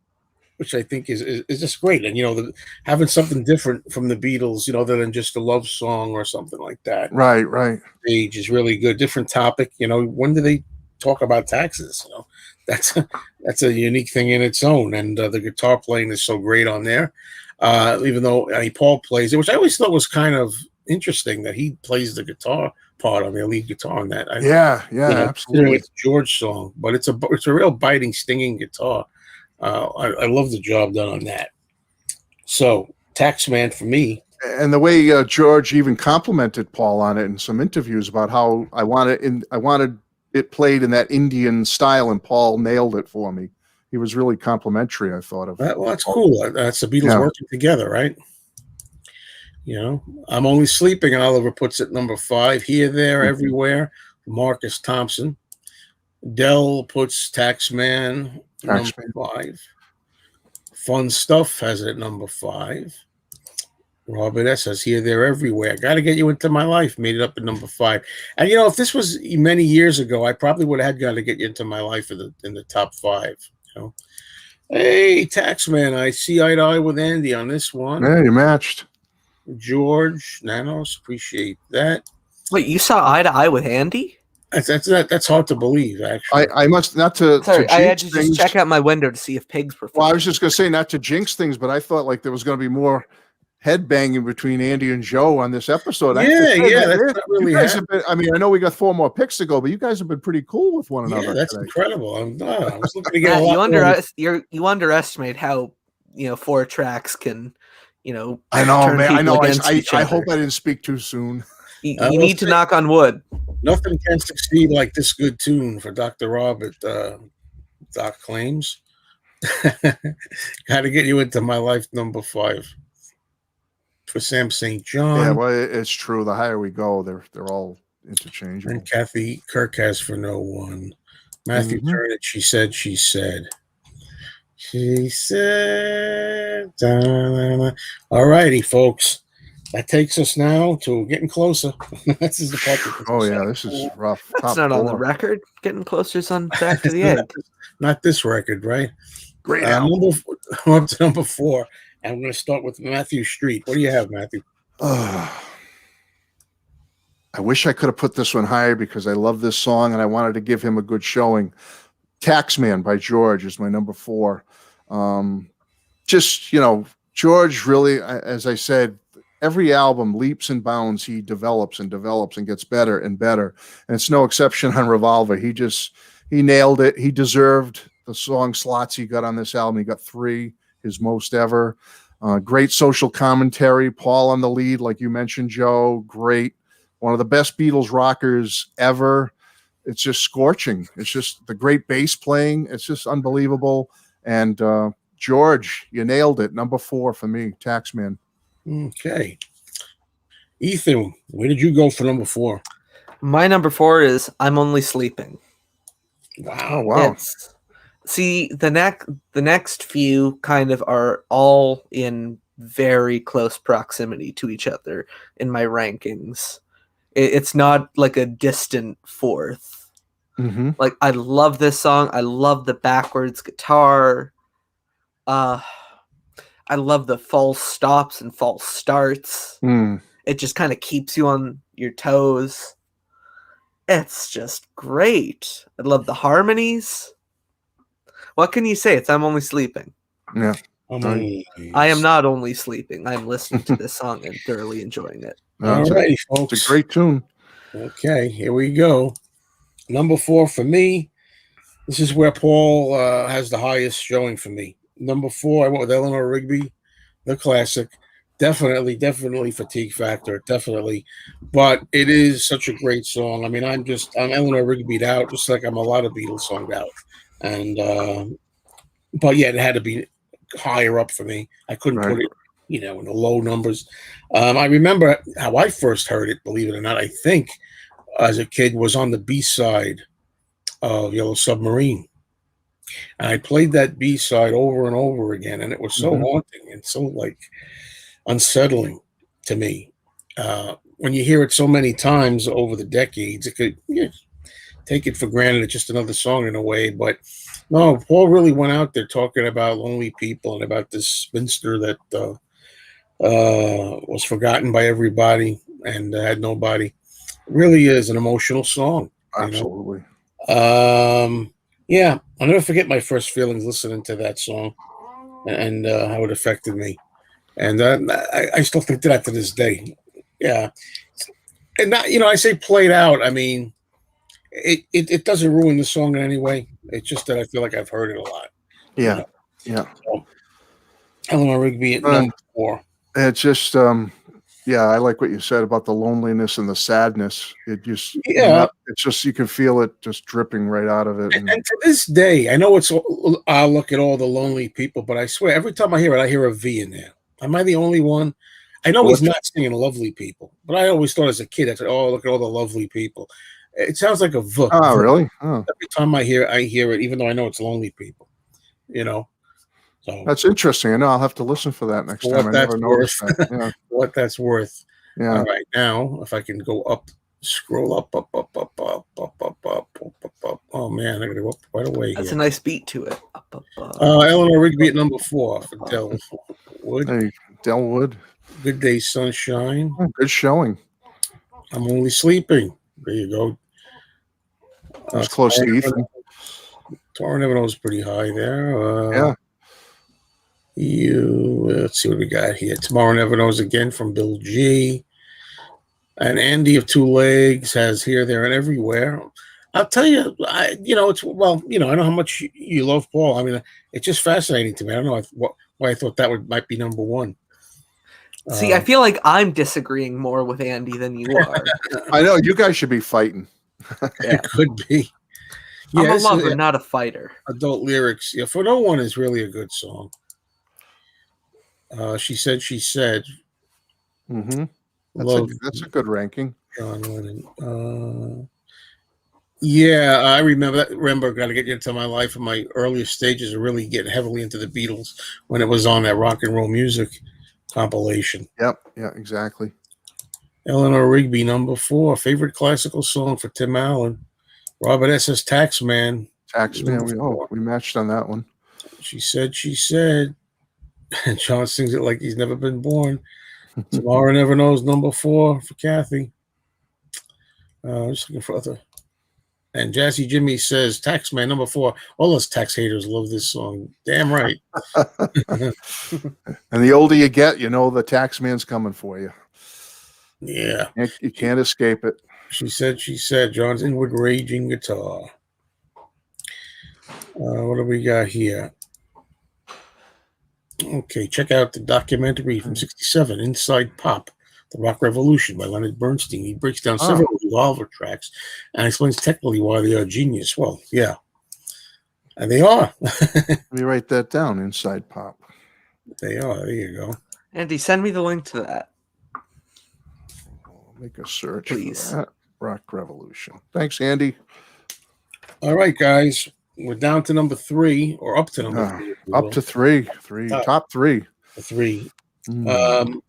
which I think is just great. And, having something different from the Beatles, other than just a love song or something like that. Right. Age is really good. Different topic. When do they talk about taxes? That's a unique thing in its own. And the guitar playing is so great on there. Even though Paul plays it, which I always thought was kind of interesting that he plays the guitar part on the lead guitar on that. Absolutely. It's a George song, but it's a real biting, stinging guitar. I love the job done on that. So Taxman for me. And the way George even complimented Paul on it in some interviews about how I wanted it played in that Indian style, and Paul nailed it for me. He was really complimentary, I thought of. Well, that's cool. That's the Beatles working together, right? I'm Only Sleeping, and Oliver puts it number 5. Here, There, Everywhere, Marcus Thompson. Dell puts Taxman number 5. Fun Stuff has it at number 5. Robert S. says Here, There, Everywhere. Got to Get You Into My Life made it up at number 5. And if this was many years ago, I probably would have had Got to Get You Into My Life in the top 5. Hey, Taxman, I see eye to eye with Andy on this one. Yeah, you matched. George Nanos, appreciate that. Wait, you saw eye to eye with Andy? That's hard to believe, actually. I must not to. Sorry, to I had to things. just check out my window to see if pigs were. Well, I was just going to say not to jinx things, but I thought like there was going to be more head banging between Andy and Joe on this episode. That's not really. You guys have been, I know we got 4 more picks to go, but you guys have been pretty cool with one another. Yeah, that's incredible. I was looking to get a lot you underestimate how 4 tracks can. I know, man. I know. I hope I didn't speak too soon. You need to knock on wood. Nothing can succeed like this good tune for Dr. Rob at Doc Claims. Got to Get You Into My Life, number 5. For Sam St. John. Yeah, well, it's true. The higher we go, they're all interchangeable. And Kathy Kirk has For No One. Matthew Turnett, She Said. She said, da-na-na. All righty, folks. That takes us now to getting closer. This is the part that Oh yeah, this is rough. That's Top not on the four. record. Getting closer is on Back to the not, Egg. not this record, right? Great album. We're up to number 4, and I'm going to start with Matthew Street. What do you have, Matthew? I wish I could have put this one higher because I love this song and I wanted to give him a good showing. Taxman by George is my number 4. Just, George really, as I said, every album leaps and bounds. He develops and develops and gets better and better. And it's no exception on Revolver. He nailed it. He deserved the song slots he got on this album. He got 3, his most ever. Great social commentary. Paul on the lead, like you mentioned, Joe. Great. One of the best Beatles rockers ever. It's just scorching. It's just the great bass playing. It's just unbelievable. And George, you nailed it. Number 4 for me, Taxman. Okay. Ethan, where did you go for number 4? My number 4 is I'm Only Sleeping. Wow. Oh, wow. See, the next few kind of are all in very close proximity to each other in my rankings. It's not like a distant fourth. Mm-hmm. Like, I love this song. I love the backwards guitar. I love the false stops and false starts. It just kind of keeps you on your toes. It's just great. I love the harmonies. What can you say? It's I'm Only Sleeping. Yeah. I am not only sleeping. I'm listening to this song and thoroughly enjoying it. All righty, folks. It's a great tune. Okay, here we go. Number 4 for me. This is where Paul has the highest showing for me. Number 4, I went with Eleanor Rigby, the classic. Definitely Fatigue Factor, definitely. But it is such a great song. I mean, I'm Eleanor Rigby'd out, just like I'm a lot of Beatles songs out. And but yeah, it had to be higher up for me. I couldn't put it, in the low numbers. I remember how I first heard it, believe it or not, I think as a kid, was on the B-side of Yellow Submarine. And I played that B-side over and over again, and it was so haunting and so unsettling to me. When you hear it so many times over the decades, it could take it for granted it's just another song in a way. But no, Paul really went out there talking about lonely people and about this spinster that was forgotten by everybody and had nobody. It really is an emotional song. Absolutely. Yeah, I'll never forget my first feelings listening to that song and how it affected me. And I still think that to this day. Yeah. And not, I say played out. I mean, it doesn't ruin the song in any way. It's just that I feel like I've heard it a lot. Yeah. Yeah. So, Eleanor Rigby at number 4. It's just, I like what you said about the loneliness and the sadness. It just, it's just, you can feel it just dripping right out of it. And to this day, I know I'll look at all the lonely people, but I swear, every time I hear it, I hear a V in there. Am I the only one? I know he's not singing lovely people, but I always thought as a kid, I said, oh, look at all the lovely people. It sounds like a V. Oh, really? Oh. Every time I hear it, even though I know it's lonely people, So that's interesting. I know I'll have to listen for that next time. I never noticed that. Yeah. What that's worth. Yeah. All right, now if I can go up, scroll up. Oh man, I gotta go up right away. That's a nice beat to it. Eleanor Rigby at number 4 for Delwood. Delwood. Good Day Sunshine. Oh, good showing. I'm Only Sleeping. There you go. That's close to Ethan. Tomorrow Never Knows pretty high there. Yeah. Let's see what we got here. Tomorrow Never Knows again from Bill G. And Andy of Two Legs has Here, There, and Everywhere. I'll tell you, I know how much you love Paul. I mean, it's just fascinating to me. I don't know why I thought that might be number 1. See, I feel like I'm disagreeing more with Andy than you are. I know, you guys should be fighting. It could be. I'm a lover, not a fighter. Adult lyrics. Yeah, For No One is really a good song. She Said. Mm-hmm. That's a good ranking. John Lennon. Yeah, I remember that. Remember, got to get into my life in my earliest stages of really getting heavily into the Beatles when it was on that rock and roll music compilation. Yep. Yeah, exactly. Eleanor Rigby, number 4, favorite classical song for Tim Allen. Robert S.'s Taxman. Taxman. We matched on that one. She said. And John sings it like he's never been born. Tomorrow Never Knows, number 4 for Kathy. Just looking for other. And Jazzy Jimmy says, Taxman, number 4. All us tax haters love this song. Damn right. And the older you get, you know the taxman's coming for you. Yeah. You can't escape it. She said, John's inward raging guitar. What do we got here? Okay, check out the documentary from '67, Inside Pop, The Rock Revolution by Leonard Bernstein. He breaks down several Revolver tracks and explains technically why they are genius. Well, yeah. And they are. Let me write that down, Inside Pop. They are. There you go. Andy, send me the link to that. I'll make a search Please. for that. Rock Revolution. Thanks, Andy. All right, guys. We're down to number 3, or up to number 3. Up to 3. Top 3. 3.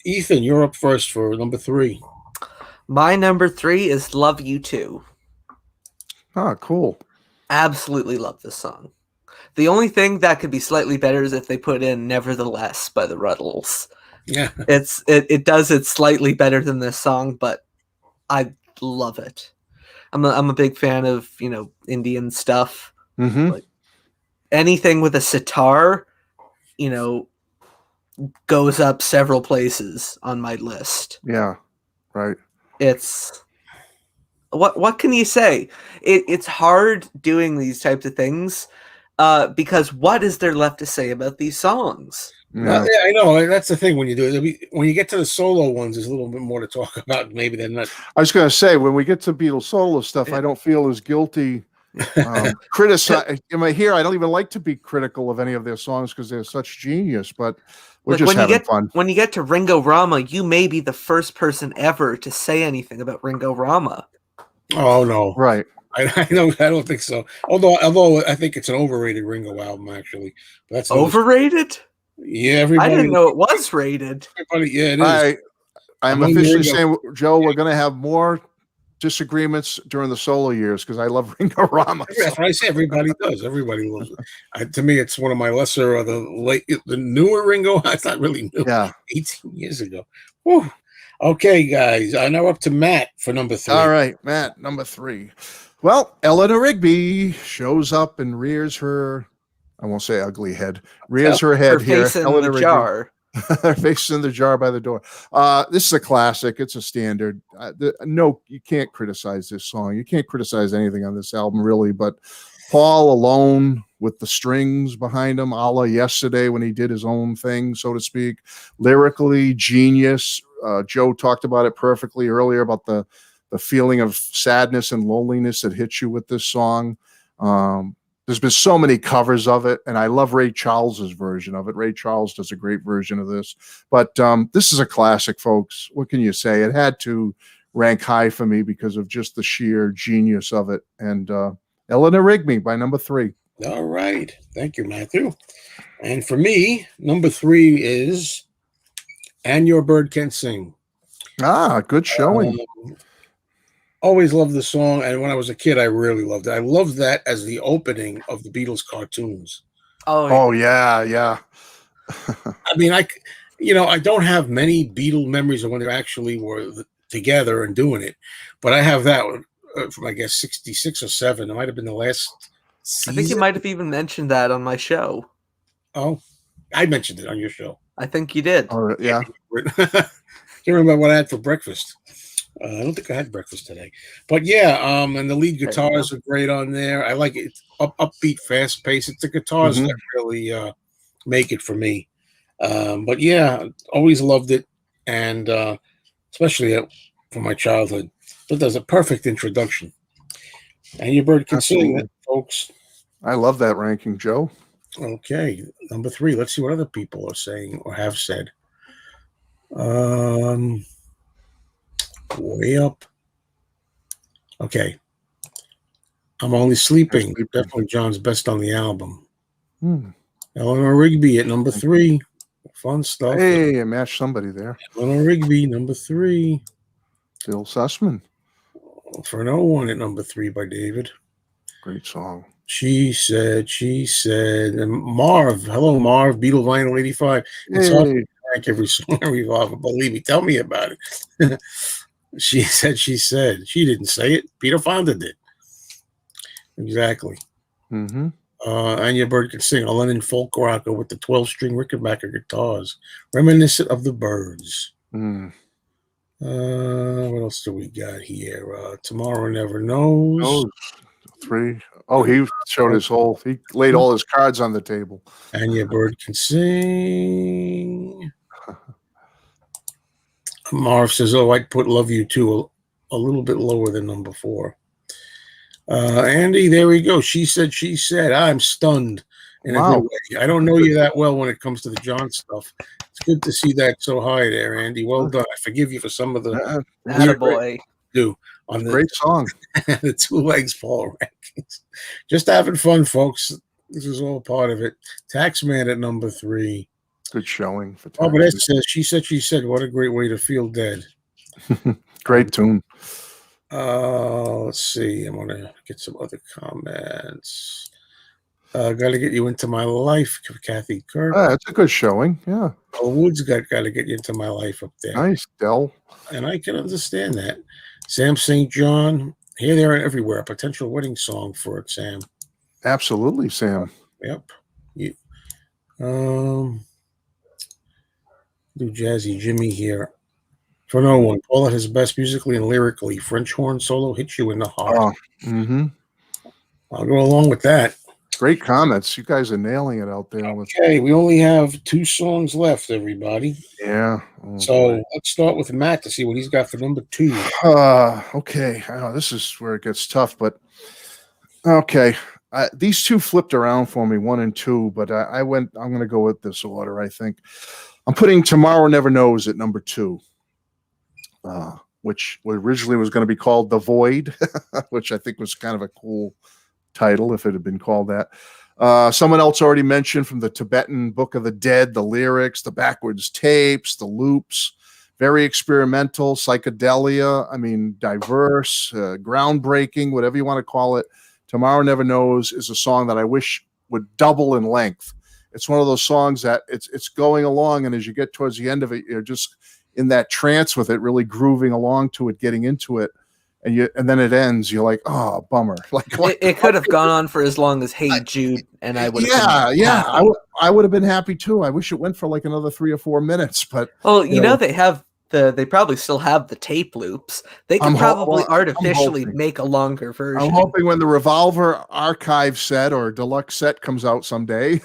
Ethan, you're up first for number 3. My number 3 is Love You Too. Cool. Absolutely love this song. The only thing that could be slightly better is if they put in Nevertheless by the Ruddles. Yeah. It does it slightly better than this song, but I love it. I'm a big fan of, Indian stuff. Mm-hmm. Like anything with a sitar, goes up several places on my list. Yeah, right. It's what can you say? It's hard doing these types of things because what is there left to say about these songs? Yeah. I know. That's the thing when you do it. When you get to the solo ones, there's a little bit more to talk about. Maybe they're not. I was going to say, when we get to Beatles solo stuff, I don't feel as guilty. Criticize. Here, I don't even like to be critical of any of their songs because they're such genius, but we're just having fun. When you get to Ringo Rama, you may be the first person ever to say anything about Ringo Rama. Oh no! Right. I don't think so. Although I think it's an overrated Ringo album, actually. That's overrated. Yeah, everybody. I didn't know it was rated. Everybody, yeah, it is. I'm officially saying, Joe, we're going to have more disagreements during the solo years because I love Ringo Rama. That's what I say. Everybody does. Everybody loves it. To me, it's one of my lesser, the newer Ringo. It's not really new. Yeah, 18 years ago. Whew. Okay, guys. I now up to Matt for number 3. All right, Matt, number 3. Well, Eleanor Rigby shows up and rears her. I won't say ugly head. Rears her head here. Face in the jar. Her face in the jar by the door. This is a classic. It's a standard. No, you can't criticize this song. You can't criticize anything on this album, really. But Paul alone with the strings behind him, a la Yesterday when he did his own thing, so to speak. Lyrically, genius. Joe talked about it perfectly earlier about the feeling of sadness and loneliness that hits you with this song. There's been so many covers of it, and I love Ray Charles's version of it. Ray Charles does a great version of this. But this is a classic, folks. What can you say? It had to rank high for me because of just the sheer genius of it. And Eleanor Rigby by number 3. All right. Thank you, Matthew. And for me, number 3 is And Your Bird Can Sing. Good showing. Always loved the song, and when I was a kid, I really loved it. I loved that as the opening of the Beatles cartoons. Oh yeah. I mean, I don't have many Beatle memories of when they actually were together and doing it, but I have that one from, I guess, 66 or 7. It might have been the last season. I think you might have even mentioned that on my show. Oh, I mentioned it on your show. I think you did. Oh, yeah. Can't remember what I had for breakfast. I don't think I had breakfast today, but yeah. And the lead guitars are great on there. I like it. Upbeat, fast paced. It's the guitars that really make it for me. But yeah, always loved it, and especially from my childhood. It does a perfect introduction. And Your Bird Can Sing it, folks. I love that ranking, Joe. Okay, number 3. Let's see what other people are saying or have said. Way up. Okay. I'm Only Sleeping. Sleeping. Definitely John's best on the album. Hmm. Eleanor Rigby at number 3. Fun stuff. Hey, I matched somebody there. Eleanor Rigby, number 3. Bill Sussman. For No One at number 3 by David. Great song. She said. And Marv, hello Marv, Beatle Vinyl 85. It's hard to rank every song on Revolver. Believe me, tell me about it. She said. She didn't say it. Peter Fonda did. Exactly. Mm-hmm. Anya Bird could sing a Lennon folk rocker with the 12-string Rickenbacker guitars, reminiscent of the Byrds. Mm. What else do we got here? Tomorrow Never Knows. Oh, 3. Oh, he showed his whole. He laid all his cards on the table. Anya Bird can sing. Marv says, "Oh, I'd put Love You Too a little bit lower than number 4." Andy, there we go. She said. I'm stunned in a good way. I don't know you that well when it comes to the John stuff. It's good to see that so high there, Andy. Well done. I forgive you for some of the attaboy. Do on the great song. The 2 legs fall rankings. Just having fun, folks. This is all part of it. Taxman at number 3. Good showing for Taxman. Oh, but that says she said. What a great way to feel dead. Great tune. Let's see. I'm gonna get some other comments. Gotta Get You Into My Life, Kathy Kirk. That's a good showing. Yeah. Woods Gotta Get You Into My Life up there. Nice, Del. And I can understand that. Sam St. John, Here, There, and Everywhere, a potential wedding song for it, Sam. Absolutely, Sam. Yep. Do Jazzy Jimmy here. For No One, Paul at his best musically and lyrically. French horn solo hits you in the heart. I'll go along with that. Great comments. You guys are nailing it out there. Okay, we only have 2 songs left, everybody. Yeah. So let's start with Matt to see what he's got for number 2. Okay. This is where it gets tough, but okay. These 2 flipped around for me, 1 and 2, but I'm going to go with this order, I think. I'm putting Tomorrow Never Knows at number 2. Which originally was going to be called The Void, which I think was kind of a cool title if it had been called that. Someone else already mentioned from the Tibetan Book of the Dead, the lyrics, the backwards tapes, the loops, very experimental, psychedelia, diverse, groundbreaking, whatever you want to call it. Tomorrow Never Knows is a song that I wish would double in length. It's one of those songs that it's going along, and as you get towards the end of it, you're just in that trance with it, really grooving along to it, getting into it, and then it ends. You're like, oh, bummer. Like it could have gone on for as long as Hey Jude, and I would. I would have been happy too. I wish it went for like another 3 or 4 minutes, but you know they have they probably still have the tape loops. They can probably artificially make a longer version. I'm hoping when the Revolver archive set or deluxe set comes out someday,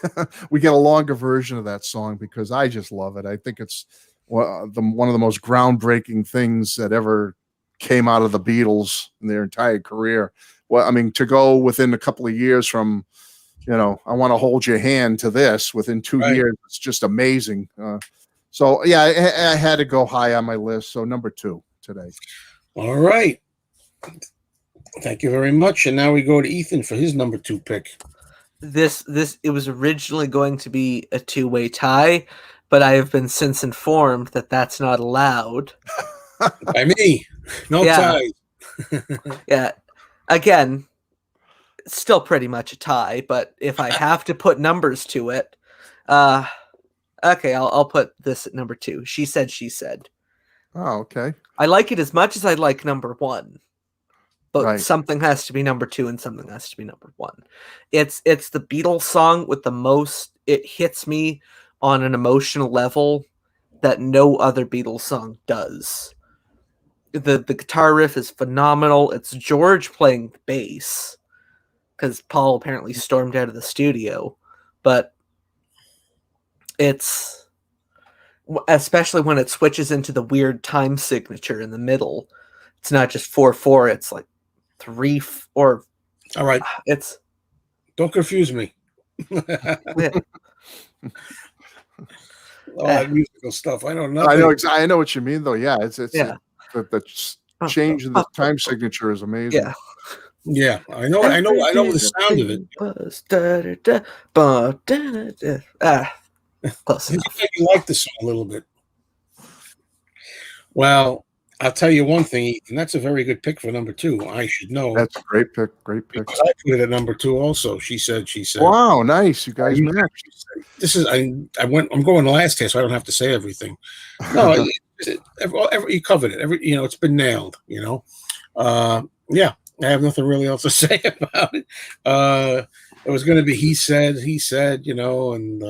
we get a longer version of that song, because I just love it. I think it's one of the most groundbreaking things that ever came out of the Beatles in their entire career. Well, to go within a couple of years from, I Want to Hold Your Hand to this within 2 years, it's just amazing. So yeah, I had to go high on my list. So number 2 today. All right. Thank you very much. And now we go to Ethan for his number 2 pick. It was originally going to be a 2-way tie, but I have been since informed that that's not allowed. By me. No ties. Yeah. Again, still pretty much a tie, but if I have to put numbers to it, okay, I'll put this at number 2. She Said. Oh, okay. I like it as much as I like number 1. But something has to be number 2 and something has to be number 1. It's the Beatles song with the most, it hits me on an emotional level that no other Beatles song does. The guitar riff is phenomenal. It's George playing bass, because Paul apparently stormed out of the studio. But it's, especially when it switches into the weird time signature in the middle. It's not just 4/4, it's like 3 or. All right. It's. Don't confuse me. Yeah. All that musical stuff. I don't know. I know what you mean, though. Yeah, it's yeah. The change in the time signature is amazing. Yeah. Yeah, I know the sound of it. Close You enough. like the song a little bit. Well, I'll tell you one thing, Ethan. That's a very good pick for number 2. I should know. That's a great pick. Great pick. Because I put it at number 2 also. She said. Wow, nice. You guys matched. This is I'm going last here, so I don't have to say everything. No, you covered it. It's been nailed. Yeah, I have nothing really else to say about it. It was going to be he said, and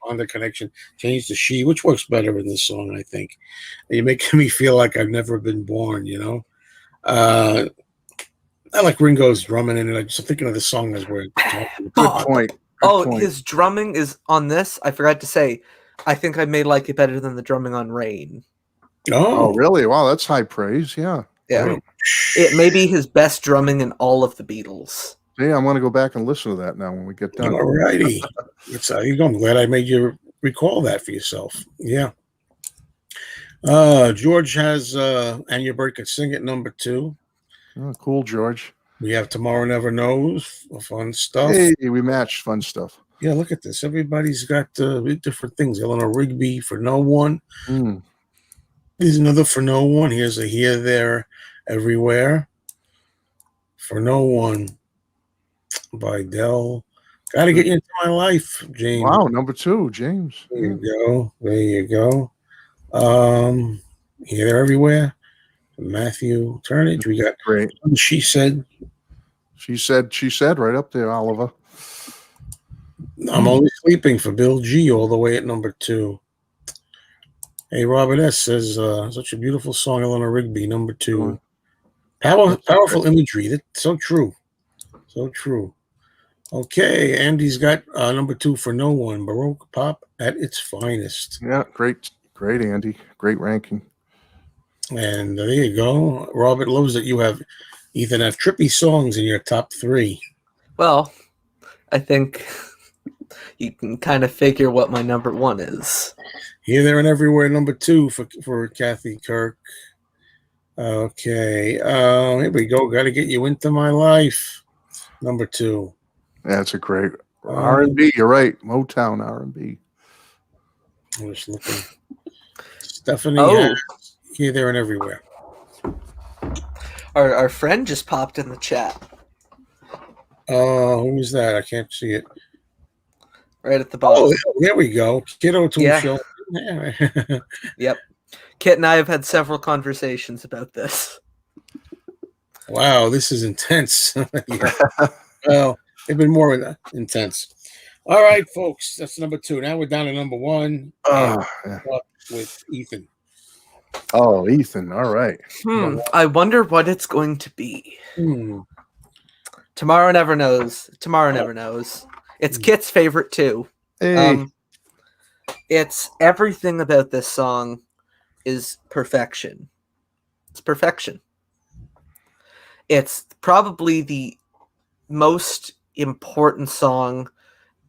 on the connection changed to she, which works better in this song, I think. You're making me feel like I've never been born. I like Ringo's drumming in it. I'm just thinking of the song as we're talking. Good point. His drumming is on this. I forgot to say, I think I may like it better than the drumming on Rain. Oh, really? Wow, that's high praise. Yeah. Yeah. It may be his best drumming in all of the Beatles. Yeah, I'm going to go back and listen to that now when we get done. All righty. I'm glad I made you recall that for yourself. Yeah. George has And Your Bird Could Sing at number 2. Oh, cool, George. We have Tomorrow Never Knows, fun stuff. Hey, we matched fun stuff. Yeah, look at this. Everybody's got different things. Eleanor Rigby for No One. Here's another for No One. Here's a Here, There, Everywhere. For No One by Dell. Gotta Get You Into My Life, James. Wow, number 2, James. There you go. Here, There, Everywhere. Matthew Turnage. We got great. She said right up there, Oliver. I'm Only Sleeping for Bill G, all the way at number 2. Hey, Robert S says such a beautiful song, Eleanor Rigby, number 2. Powerful imagery. That's so true. So true. Okay, Andy's got number 2 for No One, Baroque pop at its finest. Yeah, great, Andy. Great ranking. And there you go. Robert loves that you have, Ethan, have trippy songs in your top 3. Well, I think you can kind of figure what my number 1 is. Here, There, and Everywhere, number 2 for Kathy Kirk. Okay, here we go. Got to Get You Into My Life, number 2. That's a great R&B. You're right, Motown R&B. I'm just looking. Stephanie has Here, There, and Everywhere. Our friend just popped in the chat. Who is that? I can't see it. Right at the bottom. Oh, there we go. Kiddo to show. Yep. Kit and I have had several conversations about this. Wow, this is intense. Well, they've been more intense. All right, folks, that's number 2. Now we're down to number 1 with Ethan. Oh, Ethan. All right. I wonder what it's going to be. Tomorrow Never Knows. Tomorrow Never Knows. It's Kit's favorite too. Hey. It's everything about this song is perfection. It's perfection. It's probably the most important song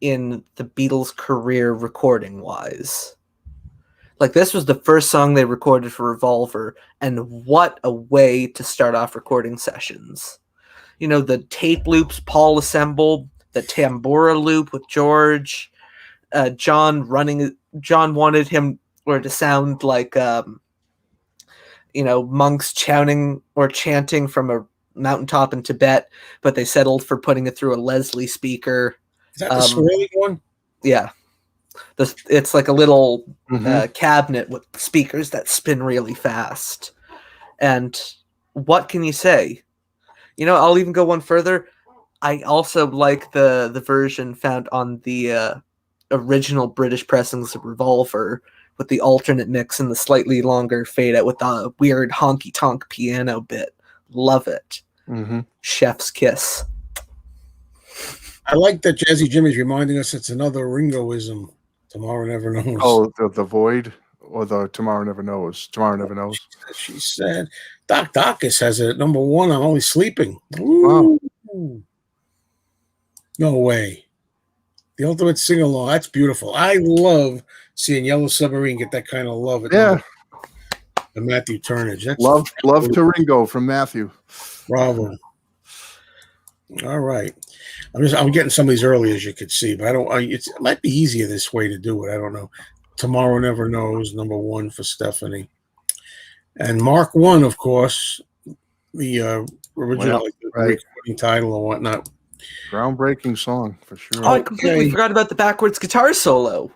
in the Beatles' career recording wise. Like, this was the first song they recorded for Revolver, and what a way to start off recording sessions. You know, the tape loops Paul assembled, the tambura loop with George, John wanted him to sound like, monks chanting from a mountaintop in Tibet, but they settled for putting it through a Leslie speaker. Is that the swirly one? Yeah. It's like a little cabinet with speakers that spin really fast. And what can you say? I'll even go one further. I also like the version found on the original British pressings of Revolver with the alternate mix and the slightly longer fade out with the weird honky tonk piano bit. Love it. Chef's kiss. I like that Jazzy Jimmy's reminding us it's another Ringoism. Tomorrow Never Knows. Oh, the Void or the Tomorrow Never Knows. Tomorrow Never Knows. She said, Doc Docus has it at number 1. I'm Only Sleeping. Wow. No way. The ultimate sing-along. That's beautiful. I love seeing Yellow Submarine get that kind of love. And Matthew Turnage. That's love to Ringo from Matthew. Bravo. All right. I'm getting some of these early, as you could see, but I don't. It might be easier this way to do it. I don't know. Tomorrow Never Knows, number one for Stephanie, and Mark One, of course, the original like, the right. recording title or whatnot. Groundbreaking song for sure. Oh, I completely forgot about the backwards guitar solo.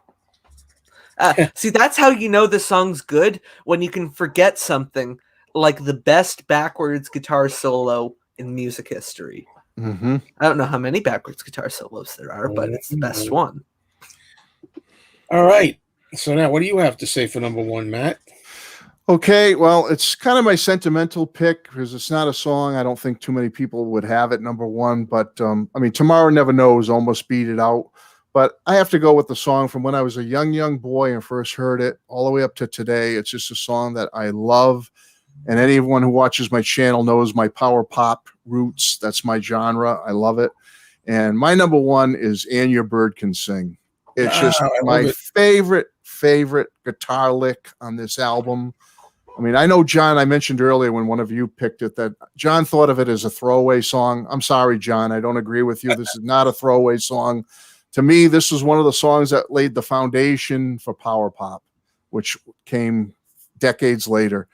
See, that's how you know the song's good, when you can forget something like the best backwards guitar solo in music history. Mm-hmm. I don't know how many backwards guitar solos there are, but it's the best one. All right. So now, what do you have to say for number one, Matt? Okay, well, it's kind of my sentimental pick because it's not a song. I don't think too many people would have it number one, but I mean, Tomorrow Never Knows almost beat it out. But I have to go with the song from when I was a young boy and first heard it all the way up to today. It's just a song that I love. And anyone who watches my channel knows my power pop roots. That's my genre. I love it. And my number one is And Your Bird Can Sing. It's just my favorite guitar lick on this album. I mean, I know, John, I mentioned earlier when one of you picked it that John thought of it as a throwaway song. I'm sorry, John. I don't agree with you. This is not a throwaway song. To me, this was one of the songs that laid the foundation for power pop, which came decades later.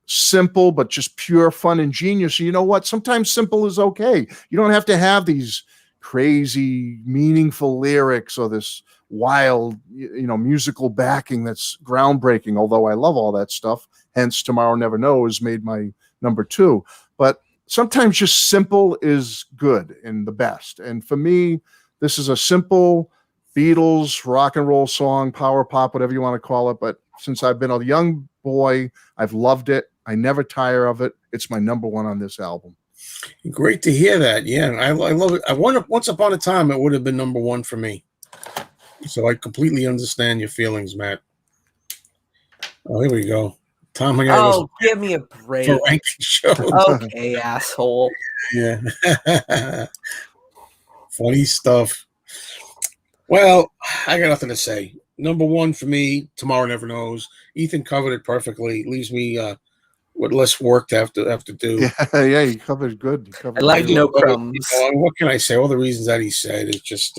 Simple, but just pure fun and genius. You know what? Sometimes simple is okay. You don't have to have these crazy, meaningful lyrics or this wild, musical backing that's groundbreaking, although I love all that stuff. Hence, Tomorrow Never Knows made my number two. But sometimes just simple is good and the best. And for me, this is a simple Beatles rock and roll song, power pop, whatever you want to call it. But since I've been a young boy, I've loved it. I never tire of it. It's my number one on this album. Great to hear that. Yeah, I love it. Once upon a time, it would have been number one for me. So I completely understand your feelings, Matt. Oh, here we go. Tom, give me a break. For ranking show. Okay, asshole. Yeah. Funny stuff. Well, I got nothing to say. Number one for me, Tomorrow Never Knows. Ethan covered it perfectly. Leaves me with less work to have to do. Yeah, you covered good. I like no crumbs. What can I say? All the reasons that he said. It's just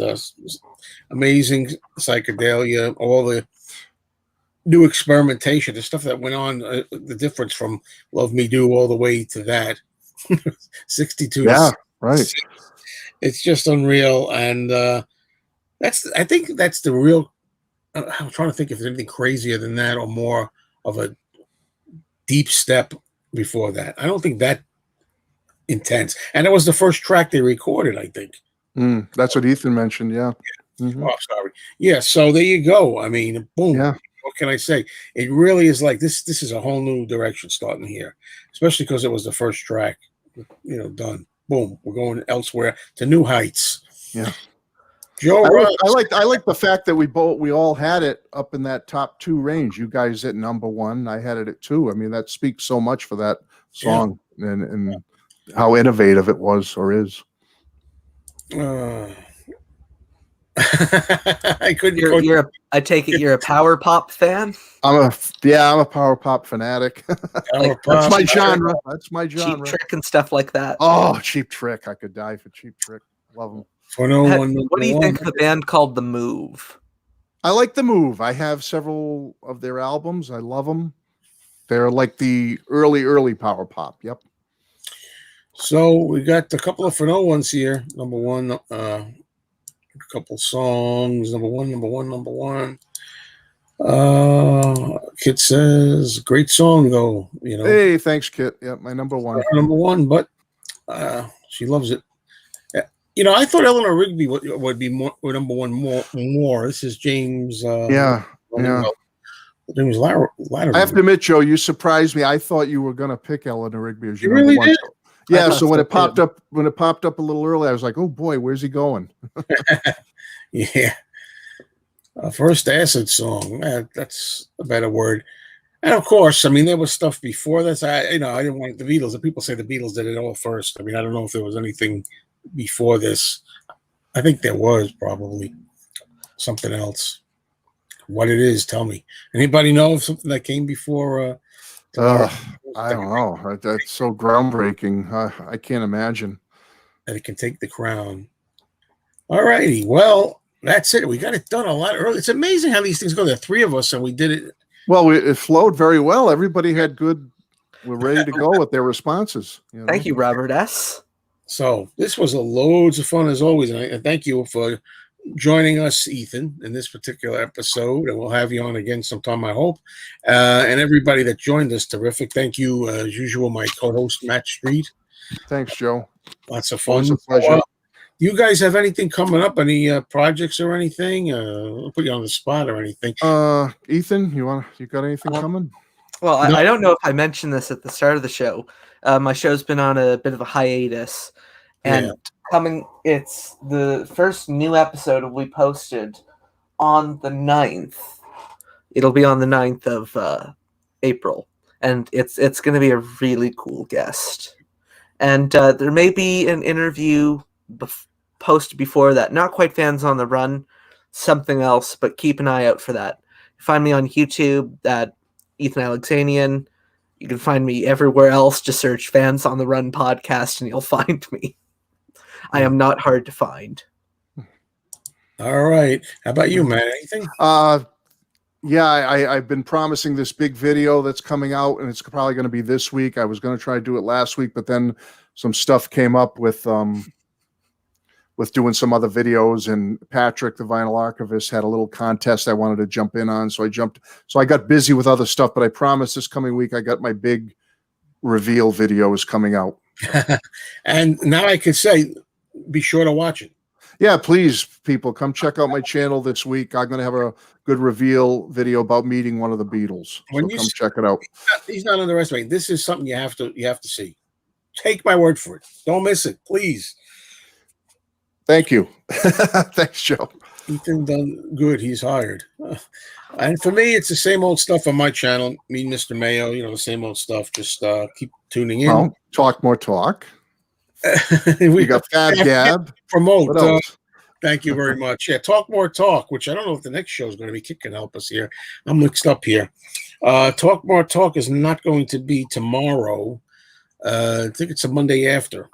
amazing psychedelia, all the new experimentation, the stuff that went on, the difference from Love Me Do all the way to that. 62. Yeah, right. It's just unreal. And I think that's the real, I'm trying to think if there's anything crazier than that or more of a deep step before that. I don't think that intense. And it was the first track they recorded, I think. That's what Ethan mentioned, yeah. Mm-hmm. Oh, sorry. Yeah, so there you go. I mean, boom. Yeah. What can I say? It really is like this is a whole new direction starting here, especially because it was the first track, done. Boom. We're going elsewhere to new heights. Yeah. Joe, I like the fact that we all had it up in that top two range. You guys at number one, I had it at two. I mean, that speaks so much for that song and how innovative it was or is. I couldn't. I take it you're a power pop fan. I'm a power pop fanatic. That's my genre. That's my genre. Cheap Trick and stuff like that. Oh, Cheap Trick! I could die for Cheap Trick. Love them. What do you think of the band called The Move? I like The Move. I have several of their albums. I love them. They're like the early power pop. Yep. So we got a couple of for no ones here. Number one, a couple songs. Number one. Kit says, great song though. Hey, thanks, Kit. Yep, my number one. Number one, but she loves it. I thought Eleanor Rigby would be number one more. This is James. Yeah. James Ladder. I have to admit, Joe, you surprised me. I thought you were going to pick Eleanor Rigby as your number one. Did? Yeah. So when it popped up a little early, I was like, oh boy, where's he going? Yeah. First acid song. That's a better word. And of course, I mean, there was stuff before this. I didn't want the Beatles. The people say the Beatles did it all first. I mean, I don't know if there was anything before this. I think there was probably something else. What it is, tell me. Anybody know of something that came before? I don't know. That's so groundbreaking. I can't imagine. that it can take the crown. All righty. Well, that's it. We got it done a lot early. It's amazing how these things go. There are three of us, and we did it. Well, it flowed very well. Everybody had good. We're ready to go with their responses. You know? Thank you, Robert S. So this was loads of fun as always, and I thank you for joining us, Ethan, in this particular episode, and we'll have you on again sometime, I hope. And everybody that joined us, terrific. Thank you, as usual, my co-host Matt Street. Thanks, Joe. Lots of fun. Always a pleasure. Do you guys have anything coming up? Any projects or anything? I'll put you on the spot or anything. Ethan, you got anything coming? Well, I don't know if I mentioned this at the start of the show. My show's been on a bit of a hiatus, and it's the first new episode will be posted on the 9th. It'll be on the 9th of April, and it's going to be a really cool guest. And there may be an interview posted before that. Not quite Fans on the Run, something else, but keep an eye out for that. Find me on YouTube at Ethan Alexanian. You can find me everywhere else. Just search Fans on the Run podcast and you'll find me. I am not hard to find. All right. How about you, man? Anything? Yeah, I've been promising this big video that's coming out, and it's probably going to be this week. I was going to try to do it last week, but then some stuff came up with doing some other videos, and Patrick, the vinyl archivist, had a little contest I wanted to jump in on. So I got busy with other stuff, but I promise this coming week, I got my big reveal video is coming out. And now I can say, be sure to watch it. Yeah, please, people, come check out my channel this week. I'm going to have a good reveal video about meeting one of the Beatles. So come check it out. He's not underestimating. This is something you have to see. Take my word for it. Don't miss it, please. Thank you. Thanks, Joe. Ethan done good. He's hired. And for me, it's the same old stuff on my channel. Me, Mr. Mayo, the same old stuff. Just keep tuning in. Well, talk more talk. We got FaB, GaB. Promote. Thank you very much. Yeah, Talk More Talk, which I don't know if the next show is going to be. Kit can help us here. I'm mixed up here. Talk More Talk is not going to be tomorrow. I think it's a Monday after.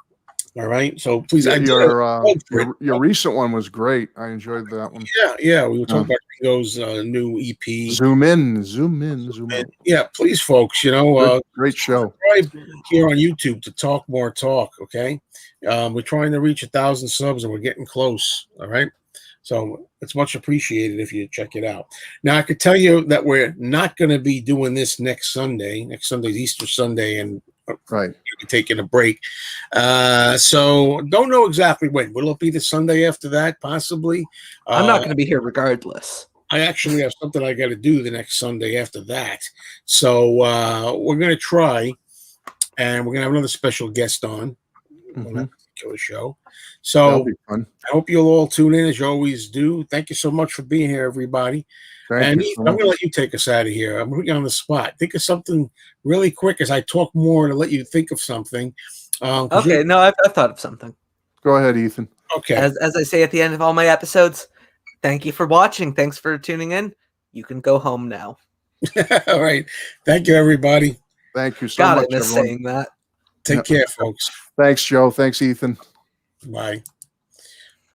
All right. So please, your recent one was great. I enjoyed that one. Yeah. We were talking about Ringo's new EP. Zoom in, zoom out. Yeah, please, folks. Great show. Subscribe here on YouTube to Talk More Talk. Okay. We're trying to reach 1,000 subs, and we're getting close. All right. So it's much appreciated if you check it out. Now, I could tell you that we're not going to be doing this next Sunday. Next Sunday's Easter Sunday, and right, taking a break. So don't know exactly when. Will it be the Sunday after that? Possibly. I'm not going to be here regardless. I actually have something I got to do the next Sunday after that. So we're going to try, and we're going to have another special guest on that particular show. So that'll be fun. I hope you'll all tune in as you always do. Thank you so much for being here, everybody. I'm going to let you take us out of here. I'm putting you on the spot. Think of something really quick as I talk more to let you think of something. Okay, no, I've thought of something. Go ahead, Ethan. Okay. As I say at the end of all my episodes, thank you for watching. Thanks for tuning in. You can go home now. All right. Thank you, everybody. Thank you so much. Got it, saying that. Take care, folks. Thanks, Joe. Thanks, Ethan. Bye.